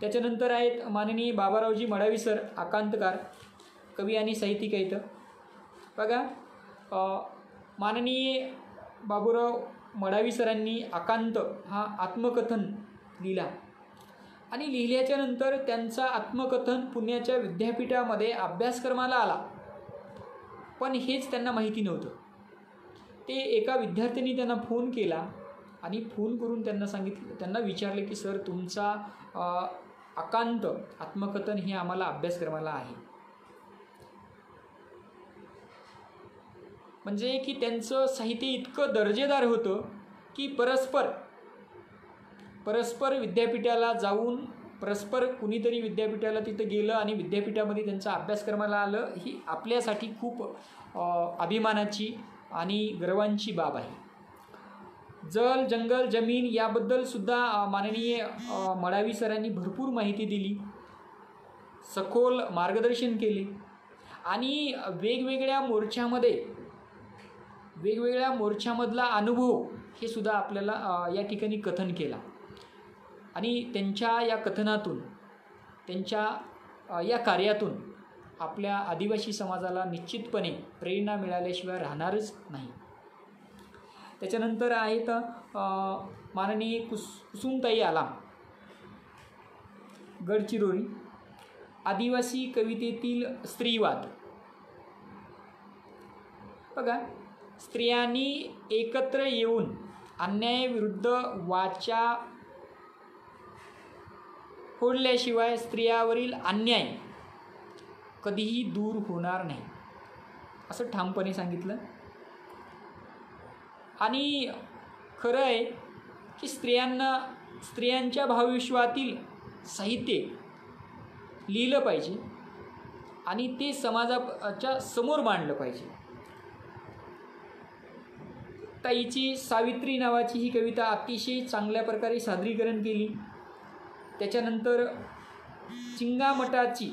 त्याच्यानंतर आहेत माननीय बाबारावजी मडावी सर, आकांतकार, कवी आणि साहित्यिक आहेत. बघा, माननीय बाबूराव मडावी सरांनी आकांत हा आत्मकथन लिहिला आणि लिहिल्याच्या नंतर त्यांचा आत्मकथन पुण्याच्या विद्यापीठामध्ये अभ्यासक्रमाला आला, पण हेच त्यांना माहिती नव्हतं. ते एका विद्यार्थ्यांनी त्यांना फोन केला आणि फोन करून त्यांना विचारले की सर, तुमचा आकांत आत्मकथन हे आम्हाला अभ्यासक्रमाला आहे. म्हणजे की त्यांचं साहित्य इतकं दर्जेदार होतं की परस्पर विद्यापीठाला जाऊन परस्पर कुणीतरी विद्यापीठाला तिथं गेलं आणि विद्यापीठामध्ये त्यांचा अभ्यासक्रमाला आलं, ही आपल्यासाठी खूप अभिमानाची आणि गर्वांची बाब आहे. जल, जंगल, जमीन याबद्दल सुद्धा माननीय मडावी सरांनी भरपूर माहिती दिली, सखोल मार्गदर्शन केले आणि वेगवेगळ्या मोर्चामधला अनुभव हे सुद्धा आपल्याला या ठिकाणी कथन केला. आणि त्यांच्या या कथनातून, त्यांच्या या कार्यातून आपल्या आदिवासी समाजाला निश्चितपणे प्रेरणा मिळाल्याशिवाय राहणारच नाही. त्याच्यानंतर आहेत माननीय कुसुमताई आलाम. गडचिरोली. आदिवासी कवितेतील स्त्रीवाद. बघा, स्त्रियांनी एकत्र येऊन अन्यायाविरुद्ध वाचा फोडल्याशिवाय स्त्रियावरील अन्याय कधीही दूर होणार नाही, असं ठामपणे सांगितलं. आणि खरं आहे की स्त्रियांच्या भावविश्वातील साहित्य लिहिलं पाहिजे आणि ते समाजाच्या समोर मांडलं पाहिजे. ताईची सावित्री नावाची ही कविता अतिशय चांगल्या प्रकारे सादरीकरण केली. त्याच्यानंतर चिंगामठाची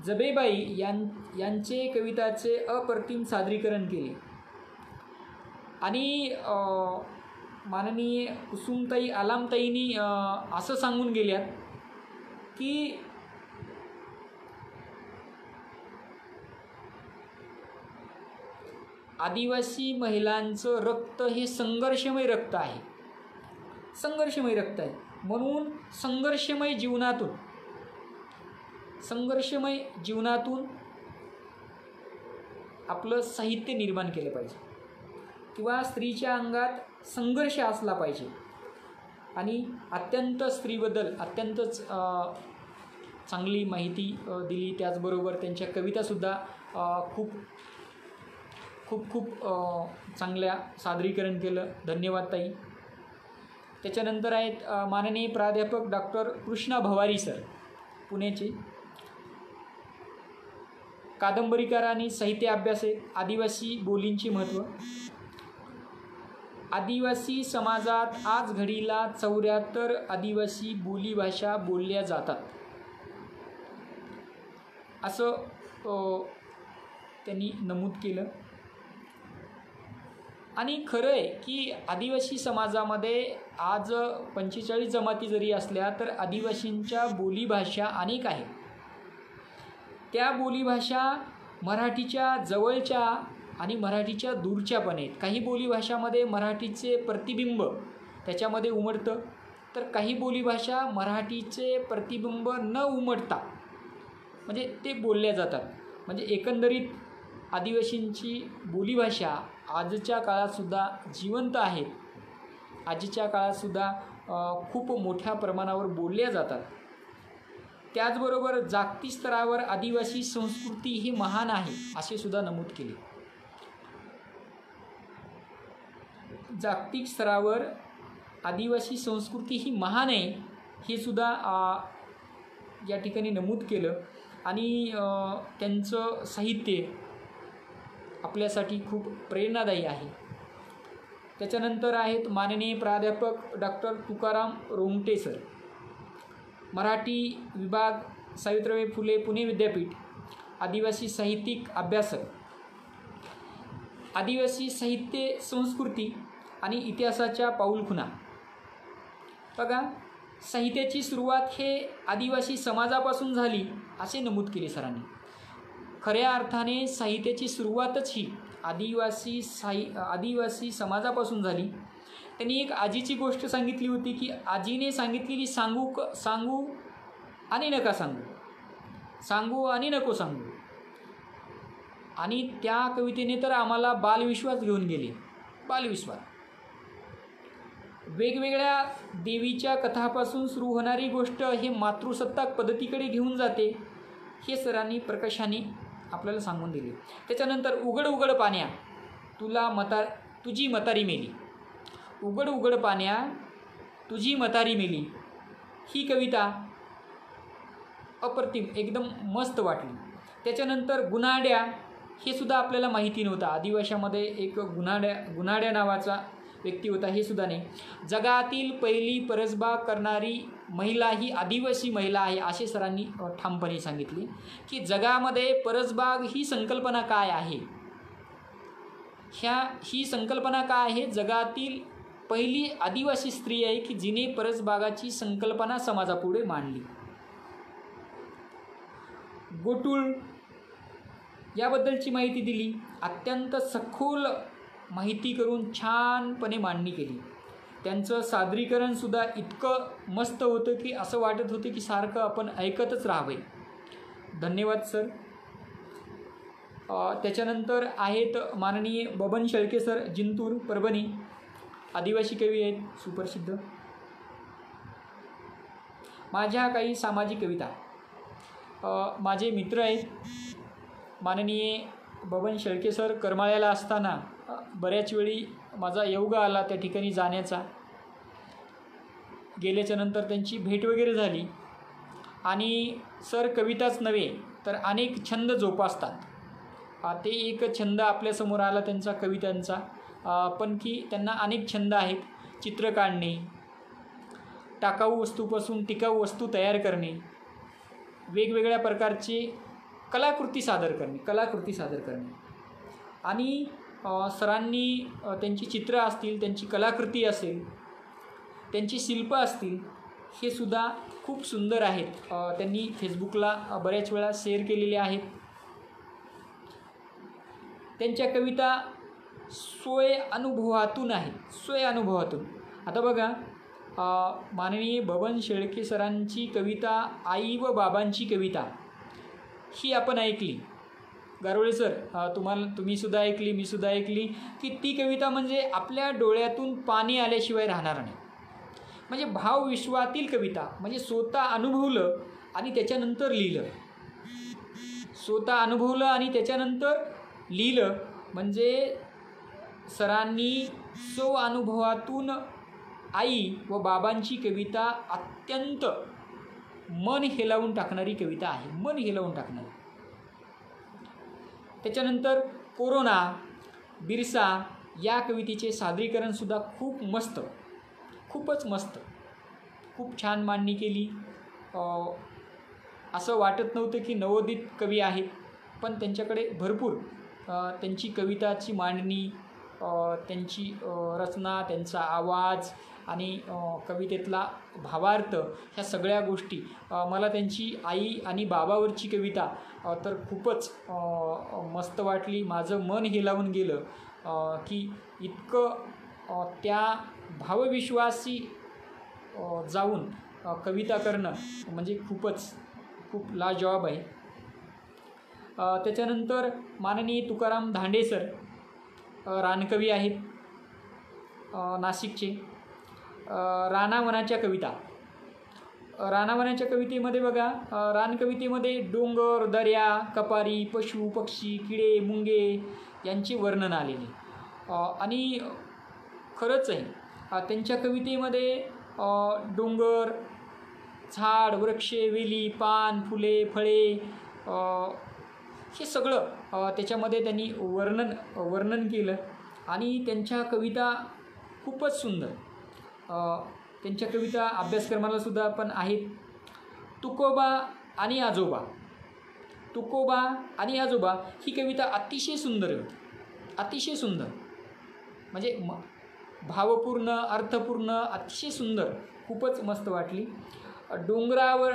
जबेबाई यांचे कविताचे अप्रतिम सादरीकरण केले. आणि माननीय कुसुमताई आलामताईंनी असं सांगून गेल्यात की आदिवासी महिलांचं रक्त हे संघर्षमय रक्त आहे, संघर्षमय रक्त आहे. म्हणून संघर्षमय जीवनातून आपलं साहित्य निर्माण केलं पाहिजे किंवा स्त्रीच्या अंगात संघर्ष असला पाहिजे. आणि अत्यंत स्त्रीबद्दल अत्यंतच चांगली माहिती दिली. त्याचबरोबर त्यांच्या कवितासुद्धा खूप खूप खूप चांगल्या सादरीकरण केलं. धन्यवाद ताई. त्याच्यानंतर आहेत माननीय प्राध्यापक डॉक्टर कृष्णा भवारी सर, पुण्याचे. कादंबरीकार आणि साहित्य अभ्यास आहेत. आदिवासी बोलींचे महत्त्व. आदिवासी समाजात आज घडीला 74 आदिवासी बोलीभाषा बोलल्या जातात, असं त्यांनी नमूद केलं. आणि खरं आहे की आदिवासी समाजामध्ये आज 45 जमाती जरी असल्या तर आदिवासींच्या बोलीभाषा अनेक आहेत. त्या बोलीभाषा मराठीच्या जवळच्या आणि मराठीच्या दूरच्या पण आहेत. काही बोलीभाषामध्ये मराठीचे प्रतिबिंब त्याच्यामध्ये उमटतं, तर काही बोलीभाषा मराठीचे प्रतिबिंब न उमटता म्हणजे ते बोलल्या जातात. म्हणजे एकंदरीत आदिवासींची बोलीभाषा आजच्या काळातसुद्धा जिवंत आहेत, आजच्या काळातसुद्धा खूप मोठ्या प्रमाणावर बोलल्या जातात. त्याचबरोबर जागतिक स्तरावर आदिवासी संस्कृती ही महान आहे असे सुद्धा नमूद केले. जागतिक स्तरावर आदिवासी संस्कृती ही महान आहे हे सुद्धा या ठिकाणी नमूद केलं. आणि त्यांचं साहित्य आपल्यासाठी खूप प्रेरणादायी आहे. त्याच्यानंतर आहेत माननीय प्राध्यापक डॉक्टर तुकाराम रोंगटे सर, मराठी विभाग, सावित्रीबाई फुले पुणे विद्यापीठ. आदिवासी साहित्यिक अभ्यासक. आदिवासी साहित्य, संस्कृती आणि इतिहासाच्या पाऊलखुणा. बघा, साहित्याची सुरुवात हे आदिवासी समाजापासून झाली असे नमूद केले सरांनी. खऱ्या अर्थाने साहित्याची सुरुवातच ही आदिवासी समाजापासून झाली. त्यांनी एक आजीची गोष्ट सांगितली होती की आजीने सांगितलेली सांगू आणि नका सांगू, सांगू आणि नको सांगू. आणि त्या कवितेने तर आम्हाला बालविश्वास घेऊन गेले. बालविश्वास. वेगवेगळ्या देवीच्या कथापासून सुरू होणारी गोष्ट हे मातृसत्ताक पद्धतीकडे घेऊन जाते, हे सरांनी प्रकाशाने आपल्याला सांगून दिले. त्याच्यानंतर उघड उघड पाण्या तुझी मतारी मेली. उघड उघड पाण्या तुझी मतारी मेली ही कविता अप्रतिम, एकदम मस्त वाटली. त्याच्यानंतर गुन्हाड्या हे सुद्धा आपल्याला माहिती नव्हतं. आदिवाशामध्ये एक गुन्हाड्या नावाचा व्यक्ती होता, हे सुद्धा नाही. जगातील पहिली परसबाग करणारी महिला ही आदिवासी महिला आहे असे सरांनी ठामपणे सांगितले की जगामध्ये परसबाग ही संकल्पना काय आहे. ही संकल्पना काय आहे, जगातील पहिली आदिवासी स्त्री आहे की जिने परसबागाची संकल्पना समाजापुढे मांडली. गोटूळ याबद्दलची माहिती दिली. अत्यंत सखोल माहिती करून छानपणे मांडणी केली. त्यांचं सादरीकरणसुद्धा इतकं मस्त होतं की असं वाटत होतं की सारखं आपण ऐकतच राहावे. धन्यवाद सर. त्याच्यानंतर आहेत माननीय बबन शेळके सर, जिंतूर परभणी. आदिवासी कवी आहेत, सुप्रसिद्ध. माझ्या काही सामाजिक कविता. माझे मित्र आहेत माननीय बबन शेळके सर. करमाळ्याला असताना बऱ्याच वेळी माझा योग आला त्या ठिकाणी जाण्याचा. गेल्याच्या नंतर त्यांची भेट वगैरे झाली आणि सर कविताच नव्हे तर अनेक छंद जोपासतात. ते एक छंद आपल्यासमोर आला त्यांचा कवितांचा, पण की त्यांना अनेक छंद आहेत. चित्र काढणे, टाकाऊ वस्तूपासून टिकाऊ वस्तू तयार करणे, वेगवेगळ्या प्रकारचे कलाकृती सादर करणे आणि सरांनी त्यांची चित्र असतील, त्यांची कलाकृती असेल, त्यांची शिल्प असतील, हे सुद्धा खूप सुंदर आहेत. त्यांनी फेसबुकला बऱ्याच वेळा शेअर केलेले आहेत. त्यांच्या कविता स्वय अनुभवातून आहेत, स्वय अनुभवातून. आता बघा, माननीय बबन शेळके सरांची कविता आई व बाबांची कविता ही आपण ऐकली. गारोळे सर, तुम्हीसुद्धा ऐकली, मीसुद्धा ऐकली की ती कविता म्हणजे आपल्या डोळ्यातून पाणी आल्याशिवाय राहणार नाही. म्हणजे भावविश्वातील कविता, म्हणजे स्वतः अनुभवलं आणि त्याच्यानंतर लिहिलं. स्वतः अनुभवलं आणि त्याच्यानंतर लिहिलं म्हणजे सरांनी अनुभवातून आई व बाबांची कविता अत्यंत मन हेलावून टाकणारी कविता आहे, मन हेलावून टाकणारी. त्याच्यानंतर कोरोना, बिरसा या कवितेचे सादरीकरणसुद्धा खूप मस्त, खूपच मस्त, खूप छान मांडणी केली. असं वाटत नव्हतं की नवोदित कवी आहेत, पण त्यांच्याकडे भरपूर त्यांची कविताची मांडणी, त्यांची रचना, त्यांचा आवाज आणि कवितेतला भावार्थ, ह्या सगळ्या गोष्टी, मला त्यांची आई आणि बाबावरची कविता तर खूपच मस्त वाटली. माझं मन हेलावून गेलं की इतकं त्या भावविश्वासी जाऊन कविता करणं म्हणजे खूप लाजवाब आहे. त्याच्यानंतर माननीय तुकाराम धांडे सर, रानकवी आहेत, नाशिकचे. रानावनाच्या कविता. रानावनाच्या कवितेमध्ये बघा, रानकवितेमध्ये डोंगर, दऱ्या, कपारी, पशु पक्षी, किडे मुंगे यांचे वर्णन आलेले. आणि खरंच आहे त्यांच्या कवितेमध्ये डोंगर, झाड, वृक्ष, वेली, पान, फुले, फळे हे सगळं त्याच्यामध्ये त्यांनी वर्णन केलं आणि त्यांच्या कविता खूपच सुंदर. त्यांच्या कविता अभ्यासक्रमालासुद्धा पण आहेत. तुकोबा आणि आजोबा. तुकोबा आणि आजोबा ही कविता अतिशय सुंदर होती, अतिशय सुंदर, म्हणजे भावपूर्ण, अर्थपूर्ण, अतिशय सुंदर, खूपच मस्त वाटली. डोंगरावर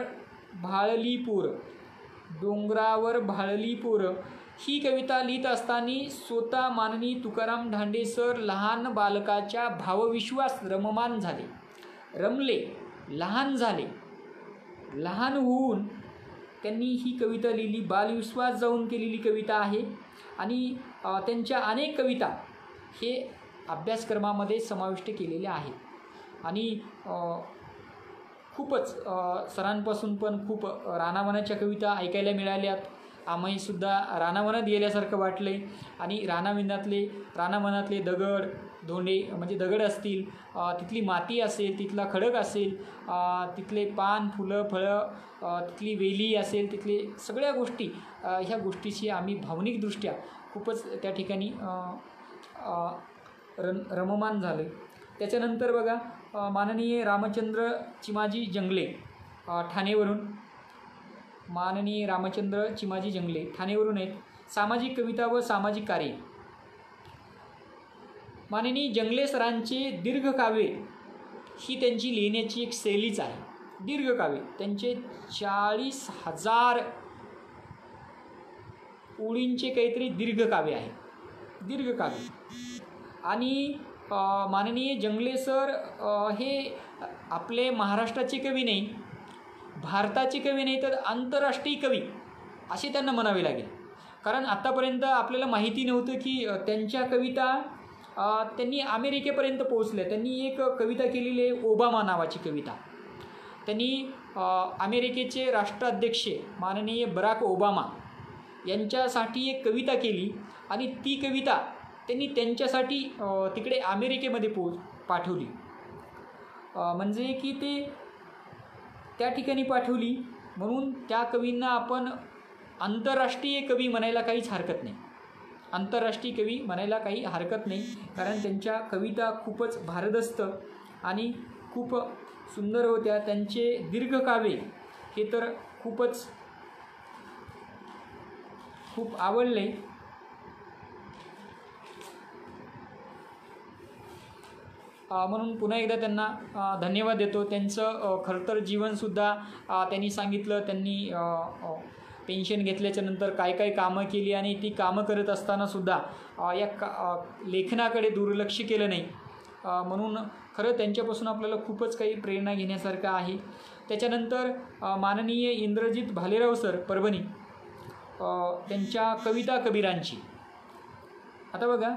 भाळली पोर ही कविता लिहित असताना स्वतः माननीय तुकाराम धांडे सर लहान बालकाच्या भावविश्वास रममान झाले, रमले, लहान झाले. लहान होऊन त्यांनी ही कविता लिहिली. बालविश्वास जाऊन केलेली कविता आहे आणि त्यांच्या अनेक कविता हे अभ्यासक्रमामध्ये समाविष्ट केलेल्या आहेत. आणि खूपच सरांपासून पण खूप रानावनाच्या कविता ऐकायला मिळाल्यात. आम्हाहीसुद्धा रानावनात गेल्यासारखं वाटले आणि रानावनातले दगड धोंडे, म्हणजे दगड असतील, तिथली माती असेल, तिथला खडक असेल, तिथले पान, फुलं, फळं, तिथली वेली असेल, तिथले सगळ्या गोष्टी, ह्या गोष्टीशी आम्ही भावनिकदृष्ट्या खूपच त्या ठिकाणी रममान झाले. त्याच्यानंतर बघा, माननीय रामचंद्र चिमाजी जंगले, ठाणेवरून. माननीय रामचंद्र चिमाजी जंगले ठाणेवरून आहेत. सामाजिक कविता व सामाजिक कार्य. माननीय जंगले सरांचे दीर्घकाव्ये ही त्यांची लिहिण्याची एक शैलीच आहे. दीर्घकाव्ये त्यांचे 40,000 ओळींचे काहीतरी दीर्घकाव्य आहे, दीर्घकाव्य. आणि माननीय जंगले सर हे आपले महाराष्ट्राचे कवी नाही, भारताचे कवी नाही, तर आंतरराष्ट्रीय कवी असे त्यांना म्हणावे लागेल. कारण आत्तापर्यंत आपल्याला माहिती नव्हतं की त्यांच्या कविता त्यांनी अमेरिकेपर्यंत पोहोचल्या. त्यांनी एक कविता केलेली आहे, ओबामा नावाची कविता. त्यांनी अमेरिकेचे राष्ट्राध्यक्ष माननीय बराक ओबामा यांच्यासाठी एक कविता केली आणि ती कविता त्यांनी त्यांच्यासाठी तिकडे अमेरिकेमध्ये पाठवली. म्हणजे की ते त्या ठिकाणी पाठवली म्हणून त्या कवींना आपण आंतरराष्ट्रीय कवी म्हणायला काहीच हरकत नाही. आंतरराष्ट्रीय कवी म्हणायला काही हरकत नाही, कारण त्यांच्या कविता खूपच भारदस्त आणि खूप सुंदर होत्या. त्यांचे दीर्घकाव्य हे तर खूप आवडले. म्हणून पुन्हा एकदा त्यांना धन्यवाद देतो. त्यांचं खरं तर जीवनसुद्धा त्यांनी सांगितलं. त्यांनी पेन्शन घेतल्याच्यानंतर काय काय कामं केली आणि ती कामं करत असतानासुद्धा या लेखनाकडे दुर्लक्ष केलं नाही. म्हणून खरं त्यांच्यापासून आपल्याला खूपच काही प्रेरणा घेण्यासारखं आहे. त्याच्यानंतर माननीय इंद्रजित भालेराव सर परभणी, त्यांच्या कविता कबीरांची. आता बघा,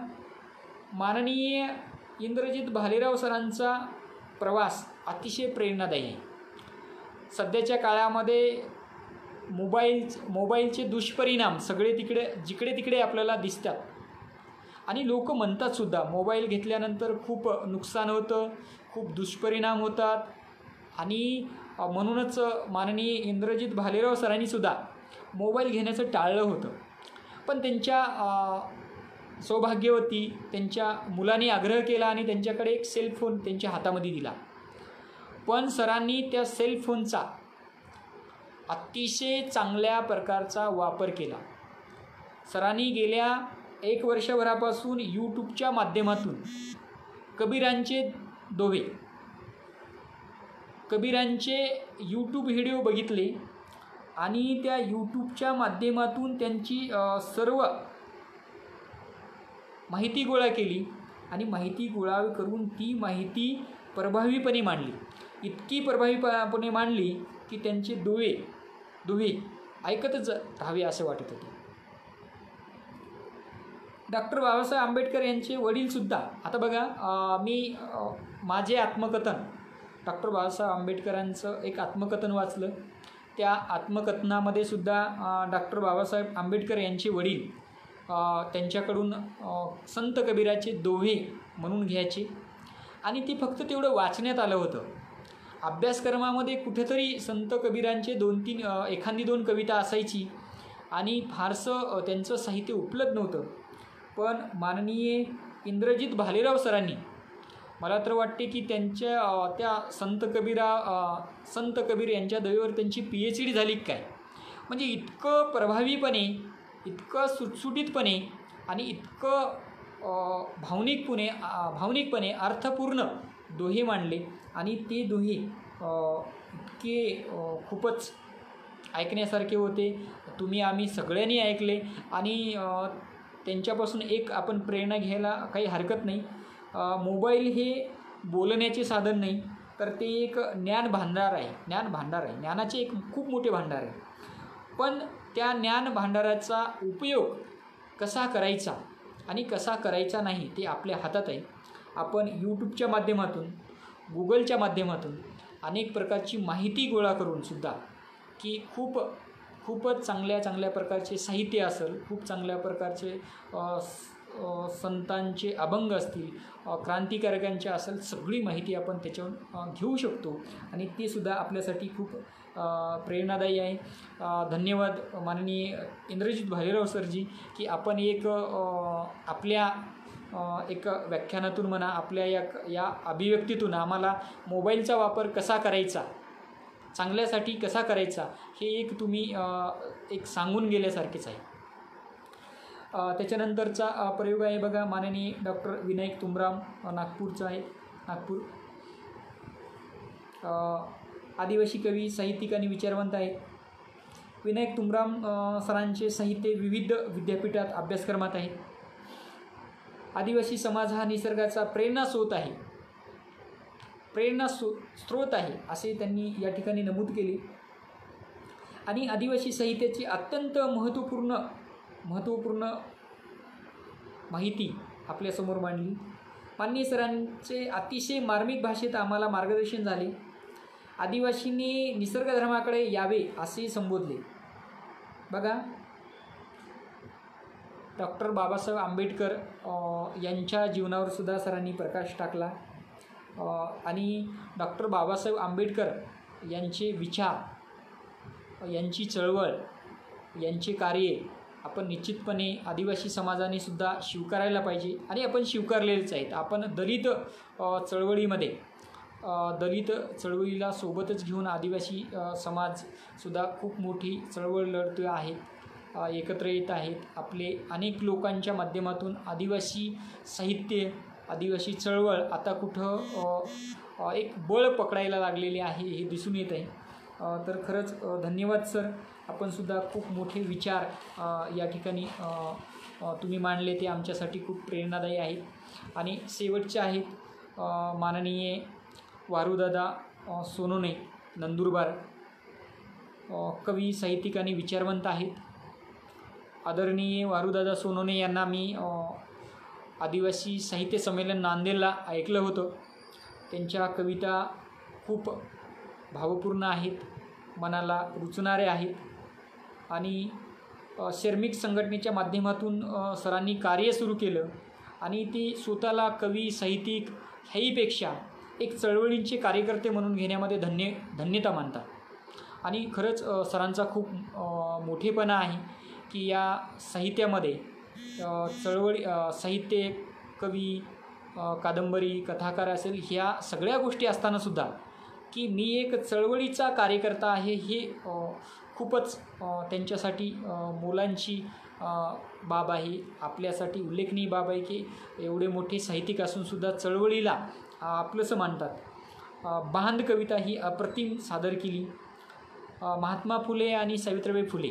माननीय इंद्रजित भालेराव सरांचा प्रवास अतिशय प्रेरणादायी आहे. सध्याच्या काळामध्ये मोबाईलचे दुष्परिणाम जिकडे तिकडे आपल्याला दिसतात आणि लोक म्हणतातसुद्धा मोबाईल घेतल्यानंतर खूप नुकसान होतं, खूप दुष्परिणाम होतात. आणि म्हणूनच माननीय इंद्रजित भालेराव सरांनीसुद्धा मोबाईल घेण्याचं टाळलं होतं. पण त्यांच्या सौभाग्यवती त्यांच्या मुलांनी आग्रह केला आणि त्यांच्याकडे एक सेलफोन त्यांच्या हातामध्ये दिला. पण सरांनी त्या सेलफोनचा अतिशय चांगल्या प्रकारचा वापर केला. सरांनी गेल्या 1 वर्षभरापासून यूट्यूबच्या माध्यमातून कबीरांचे यूट्यूब व्हिडिओ बघितले आणि त्या यूट्यूबच्या माध्यमातून त्यांची सर्व माहिती गोळा केली आणि माहिती गोळा करून ती माहिती प्रभावीपणे मांडली. इतकी प्रभावीपणे मांडली की त्यांचे दुवे ऐकतच राहावे असं वाटत होते. डॉक्टर बाबासाहेब आंबेडकर यांचे वडीलसुद्धा, आता बघा, मी माझे आत्मकथन डॉक्टर बाबासाहेब आंबेडकरांचं एक आत्मकथन वाचलं. त्या आत्मकथनामध्ये सुद्धा डॉक्टर बाबासाहेब आंबेडकर यांचे वडील त्यांच्याकडून संत कबीराचे दोहे म्हणून घ्यायचे आणि ते फक्त तेवढं वाचण्यात आलं होतं. अभ्यासक्रमामध्ये कुठेतरी संत कबीरांचे 2-3 एखादी 2 कविता असायची आणि फारसं त्यांचं साहित्य उपलब्ध नव्हतं. पण माननीय इंद्रजित भालेराव सरांनी, मला तर वाटते की त्या संत कबीर यांच्या दयेवर त्यांची PhD झाली काय. म्हणजे इतकं प्रभावीपणे, इतकं सुटसुटीतपणे आणि इतकं भावनिकपणे अर्थपूर्ण दोहे मांडले आणि ते दोहे इतके खूपच ऐकण्यासारखे होते. तुम्ही आम्ही सगळ्यांनी ऐकले आणि त्यांच्यापासून एक आपण प्रेरणा घ्यायला काही हरकत नाही. मोबाईल हे बोलण्याचे साधन नाही, तर ते एक ज्ञान भांडार आहे. ज्ञानाचे एक खूप मोठे भांडार आहे. पण त्या ज्ञान भांडाराचा उपयोग कसा करायचा आणि कसा करायचा नाही ते आपल्या हातात आहे. आपण यूट्यूबच्या माध्यमातून, गुगलच्या माध्यमातून अनेक प्रकारची माहिती गोळा करूनसुद्धा की खूपच चांगल्या प्रकारचे साहित्य असेल, खूप चांगल्या प्रकारचे संतांचे अभंग असतील, क्रांतिकारकांचे असेल, सगळी माहिती आपण त्याच्यावर घेऊ शकतो आणि ते सुद्धा आपल्यासाठी खूप प्रेरणादायी आहे. धन्यवाद माननीय इंद्रजित भालेराव सरजी की आपण आपल्या एक व्याख्यानातून म्हणा, आपल्या या अभिव्यक्तीतून आम्हाला मोबाईलचा वापर कसा करायचा, चांगल्यासाठी कसा करायचा हे तुम्ही एक सांगून गेल्यासारखेच आहे. त्याच्यानंतरचा प्रयोग आहे बघा, माननीय डॉक्टर विनायक तुमराम, नागपूरचा आहे. नागपूर आदिवासी कवी, साहित्यिक आणि विचारवंत आहेत. विनायक तुमराम सरांचे साहित्य विविध विद्यापीठात अभ्यासक्रमात आहे. आदिवासी समाज हा निसर्गाचा प्रेरणास्रोत आहे, स्रोत आहे असे त्यांनी या ठिकाणी नमूद केले. आणि आदिवासी साहित्याची अत्यंत महत्त्वपूर्ण माहिती आपल्यासमोर मांडली. माननीय सरांचे अतिशय मार्मिक भाषेत आम्हाला मार्गदर्शन झाले. आदिवासींनी निसर्गधर्माकडे यावे असे संबोधले. बघा, डॉक्टर बाबासाहेब आंबेडकर यांच्या जीवनावर सुद्धा सरांनी प्रकाश टाकला. आणि डॉक्टर बाबासाहेब आंबेडकर यांचे विचार, यांची चळवळ, यांचे कार्य आपण निश्चितपणे आदिवासी समाजाने सुद्धा स्वीकारायला पाहिजे. आणि आपण स्वीकारलेलेच आहेत. आपण दलित चळवळीला सोबतच घेऊन आदिवासी समाजसुद्धा खूप मोठी चळवळ लढतो आहेत, एकत्र येत आहेत. आपले अनेक लोकांच्या माध्यमातून आदिवासी साहित्य, आदिवासी चळवळ आता कुठं एक बळ पकडायला लागलेले आहे हे दिसून येत आहे. तर खरंच धन्यवाद सर. आपण सुद्धा खूप मोठे विचार या ठिकाणी तुम्ही मांडले, ते आमच्यासाठी खूप प्रेरणादायी आहेत. आणि शेवटचे आहेत माननीय वारुदादा सोनोने, नंदुरबार, कवी, साहित्यिक आणि विचारवंत आहेत. आदरणीय वारुदादा सोनोने यांना मी आदिवासी साहित्य संमेलन नांदेडला ऐकलं होतं. त्यांच्या कविता खूप भावपूर्ण आहेत, मनाला रुचणारे आहेत. आणि श्रमिक संघटनेच्या माध्यमातून सरांनी कार्य सुरू केलं आणि ते स्वतःला कवी, साहित्यिक ह्याहीपेक्षा एक चळवळींचे कार्यकर्ते म्हणून घेण्यामध्ये धन्यता मानतात. आणि खरंच सरांचा खूप मोठेपणा आहे की या साहित्यामध्ये साहित्य, कवी, कादंबरी, कथाकार असेल, ह्या सगळ्या गोष्टी असतानासुद्धा की मी एक चळवळीचा कार्यकर्ता आहे हे खूपच त्यांच्यासाठी मोलांची बाब आहे. आपल्यासाठी उल्लेखनीय बाब आहे की एवढे मोठे साहित्यिक असूनसुद्धा चळवळीला आपलंसं मानतात. बांध कविता ही अप्रतिम सादर केली. महात्मा फुले आणि सावित्रीबाई फुले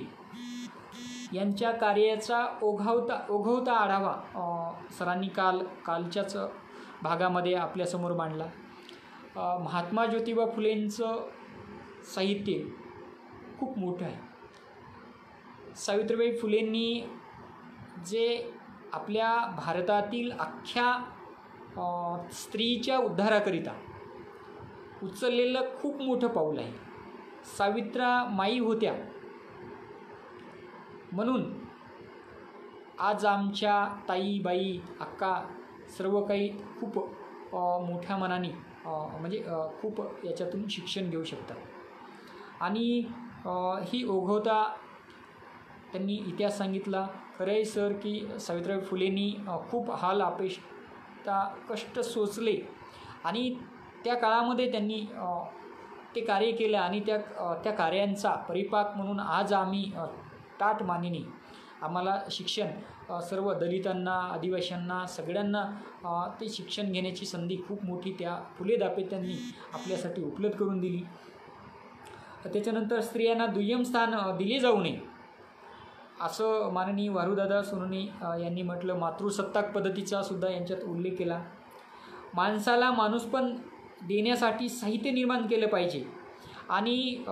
यांच्या कार्याचा ओघवता आढावा सरांनी कालच्याच भागामध्ये आपल्यासमोर मांडला. महात्मा ज्योतिबा फुलेंचं साहित्य खूप मोठं आहे. सावित्रीबाई फुलेंनी जे आपल्या भारतातील अख्ख्या स्त्रीच्या उद्धाराकरिता उचललेलं खूप मोठं पाऊल आहे. सावित्रा माई होत्या म्हणून आज आमच्या ताई, बाई, अक्का सर्व काही खूप मोठ्या मनाने म्हणजे खूप याच्यातून शिक्षण घेऊ शकतात. आणि ही ओघवता त्यांनी इतिहास सांगितला. खरं आहे सर की सावित्रीबाई फुलेंनी खूप हाल, अपेष्टा, कष्ट सोसले आणि त्या काळामध्ये त्यांनी ते कार्य केलं आणि त्या कार्यांचा परिपाक म्हणून आज आम्ही ताट मानेने आम्हाला शिक्षण, सर्व दलितांना, आदिवासींना, सगळ्यांना ते शिक्षण घेण्याची संधी खूप मोठी त्या फुले दाम्पत्यांनी आपल्यासाठी उपलब्ध करून दिली. त्याच्यानंतर स्त्रियांना दुय्यम स्थान दिले जाऊ नये असं माननीय वारुदादा सोनोने यांनी म्हटलं. मातृसत्ताक पद्धतीचा सुद्धा यांच्यात उल्लेख केला. माणसाला माणूसपण देण्यासाठी साहित्य निर्माण केलं पाहिजे आणि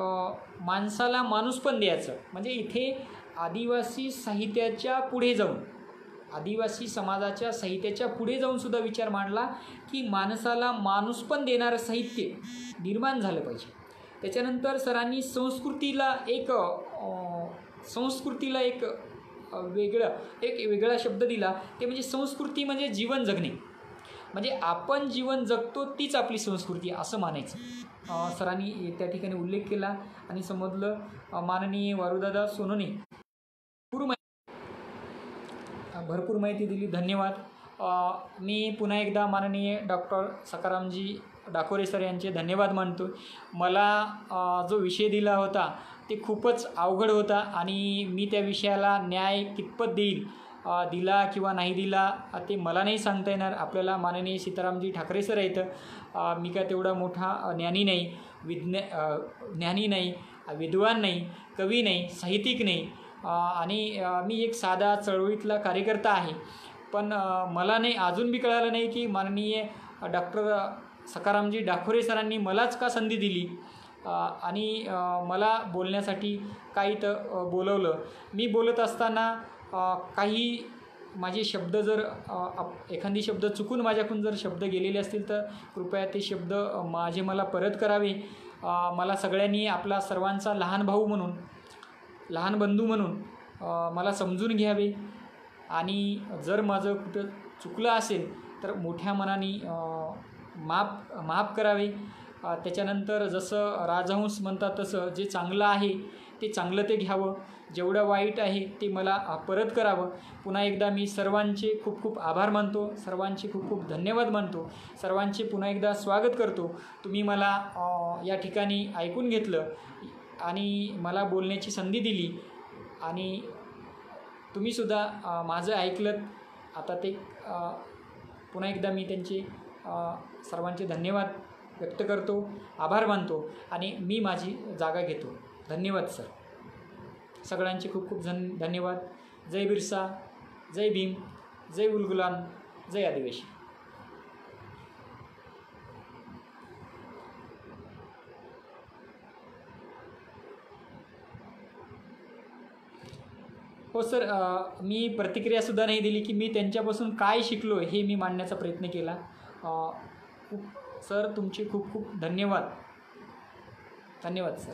माणसाला माणूसपण द्यायचं म्हणजे इथे आदिवासी साहित्याच्या पुढे जाऊन, आदिवासी समाजाच्या साहित्याच्या पुढे जाऊन सुद्धा विचार मांडला की माणसाला माणूसपण देणारं साहित्य निर्माण झालं पाहिजे. त्याच्यानंतर सरांनी संस्कृतीला एक वेगळा शब्द दिला. ते म्हणजे संस्कृती म्हणजे जीवन जगणे, म्हणजे आपण जीवन जगतो तीच आपली संस्कृती असं मानायचं. सरांनी त्या ठिकाणी उल्लेख केला आणि समजलं. माननीय वारुदादा सोनोने भरपूर माहिती दिली. धन्यवाद. मी पुन्हा एकदा माननीय डॉक्टर सखारामजी डाकोरे सर यांचे धन्यवाद मानतो. मला जो विषय दिला होता ते खूपच अवघड होता आणि मी त्या विषयाला न्याय कितपत दिला किंवा नाही दिला ते मला नाही सांगता येणार. आपल्याला माननीय सीतारामजी ठाकरे सर आहेत. मी काय तेवढा मोठा ज्ञानी नाही, विद्वान नाही, कवी नाही, साहित्यिक नाही आणि मी एक साधा चळवळीतला कार्यकर्ता आहे. पण मला नाही अजून बी कळालं नाही की माननीय डॉक्टर सखारामजी डाखोरे सरांनी मलाच का संधी दिली आणि मला बोलण्यासाठी का इथं बोलवलं. मी बोलत असताना काही माझे शब्द जर एखादी शब्द चुकून माझ्याकडून जर शब्द गेलेले असतील तर कृपया ते शब्द मला परत करावे. मला सगळ्यांनी आपला सर्वांचा लहान भाऊ म्हणून, लहान बंधू म्हणून मला समजून घ्यावे आणि जर माझं कुठं चुकलं असेल तर मोठ्या मनाने माफ करावे. त्याच्यानंतर जसं राजहंस म्हणतात तसं जे चांगलं आहे ते चांगलं ते घ्यावं, जेवढं वाईट आहे ते मला परत करावं. पुन्हा एकदा मी सर्वांचे खूप खूप आभार मानतो, सर्वांचे खूप खूप धन्यवाद मानतो, सर्वांचे पुन्हा एकदा स्वागत करतो. तुम्ही मला या ठिकाणी ऐकून घेतलं आणि मला बोलण्याची संधी दिली आणि तुम्हीसुद्धा माझं ऐकलं. आता ते पुन्हा एकदा मी त्यांचे सर्वांचे धन्यवाद व्यक्त करतो, आभार मानतो आणि मी माझी जागा घेतो. धन्यवाद सर. सगळ्यांचे खूप खूप धन्यवाद. जय बिरसा, जय भीम, जय उलगुलान, जय आदिवासी. हो सर, मी प्रतिक्रियासुद्धा नाही दिली की मी त्यांच्यापासून काय शिकलो हे मी मांडण्याचा प्रयत्न केला. सर तुमचे खूप खूप धन्यवाद. धन्यवाद सर.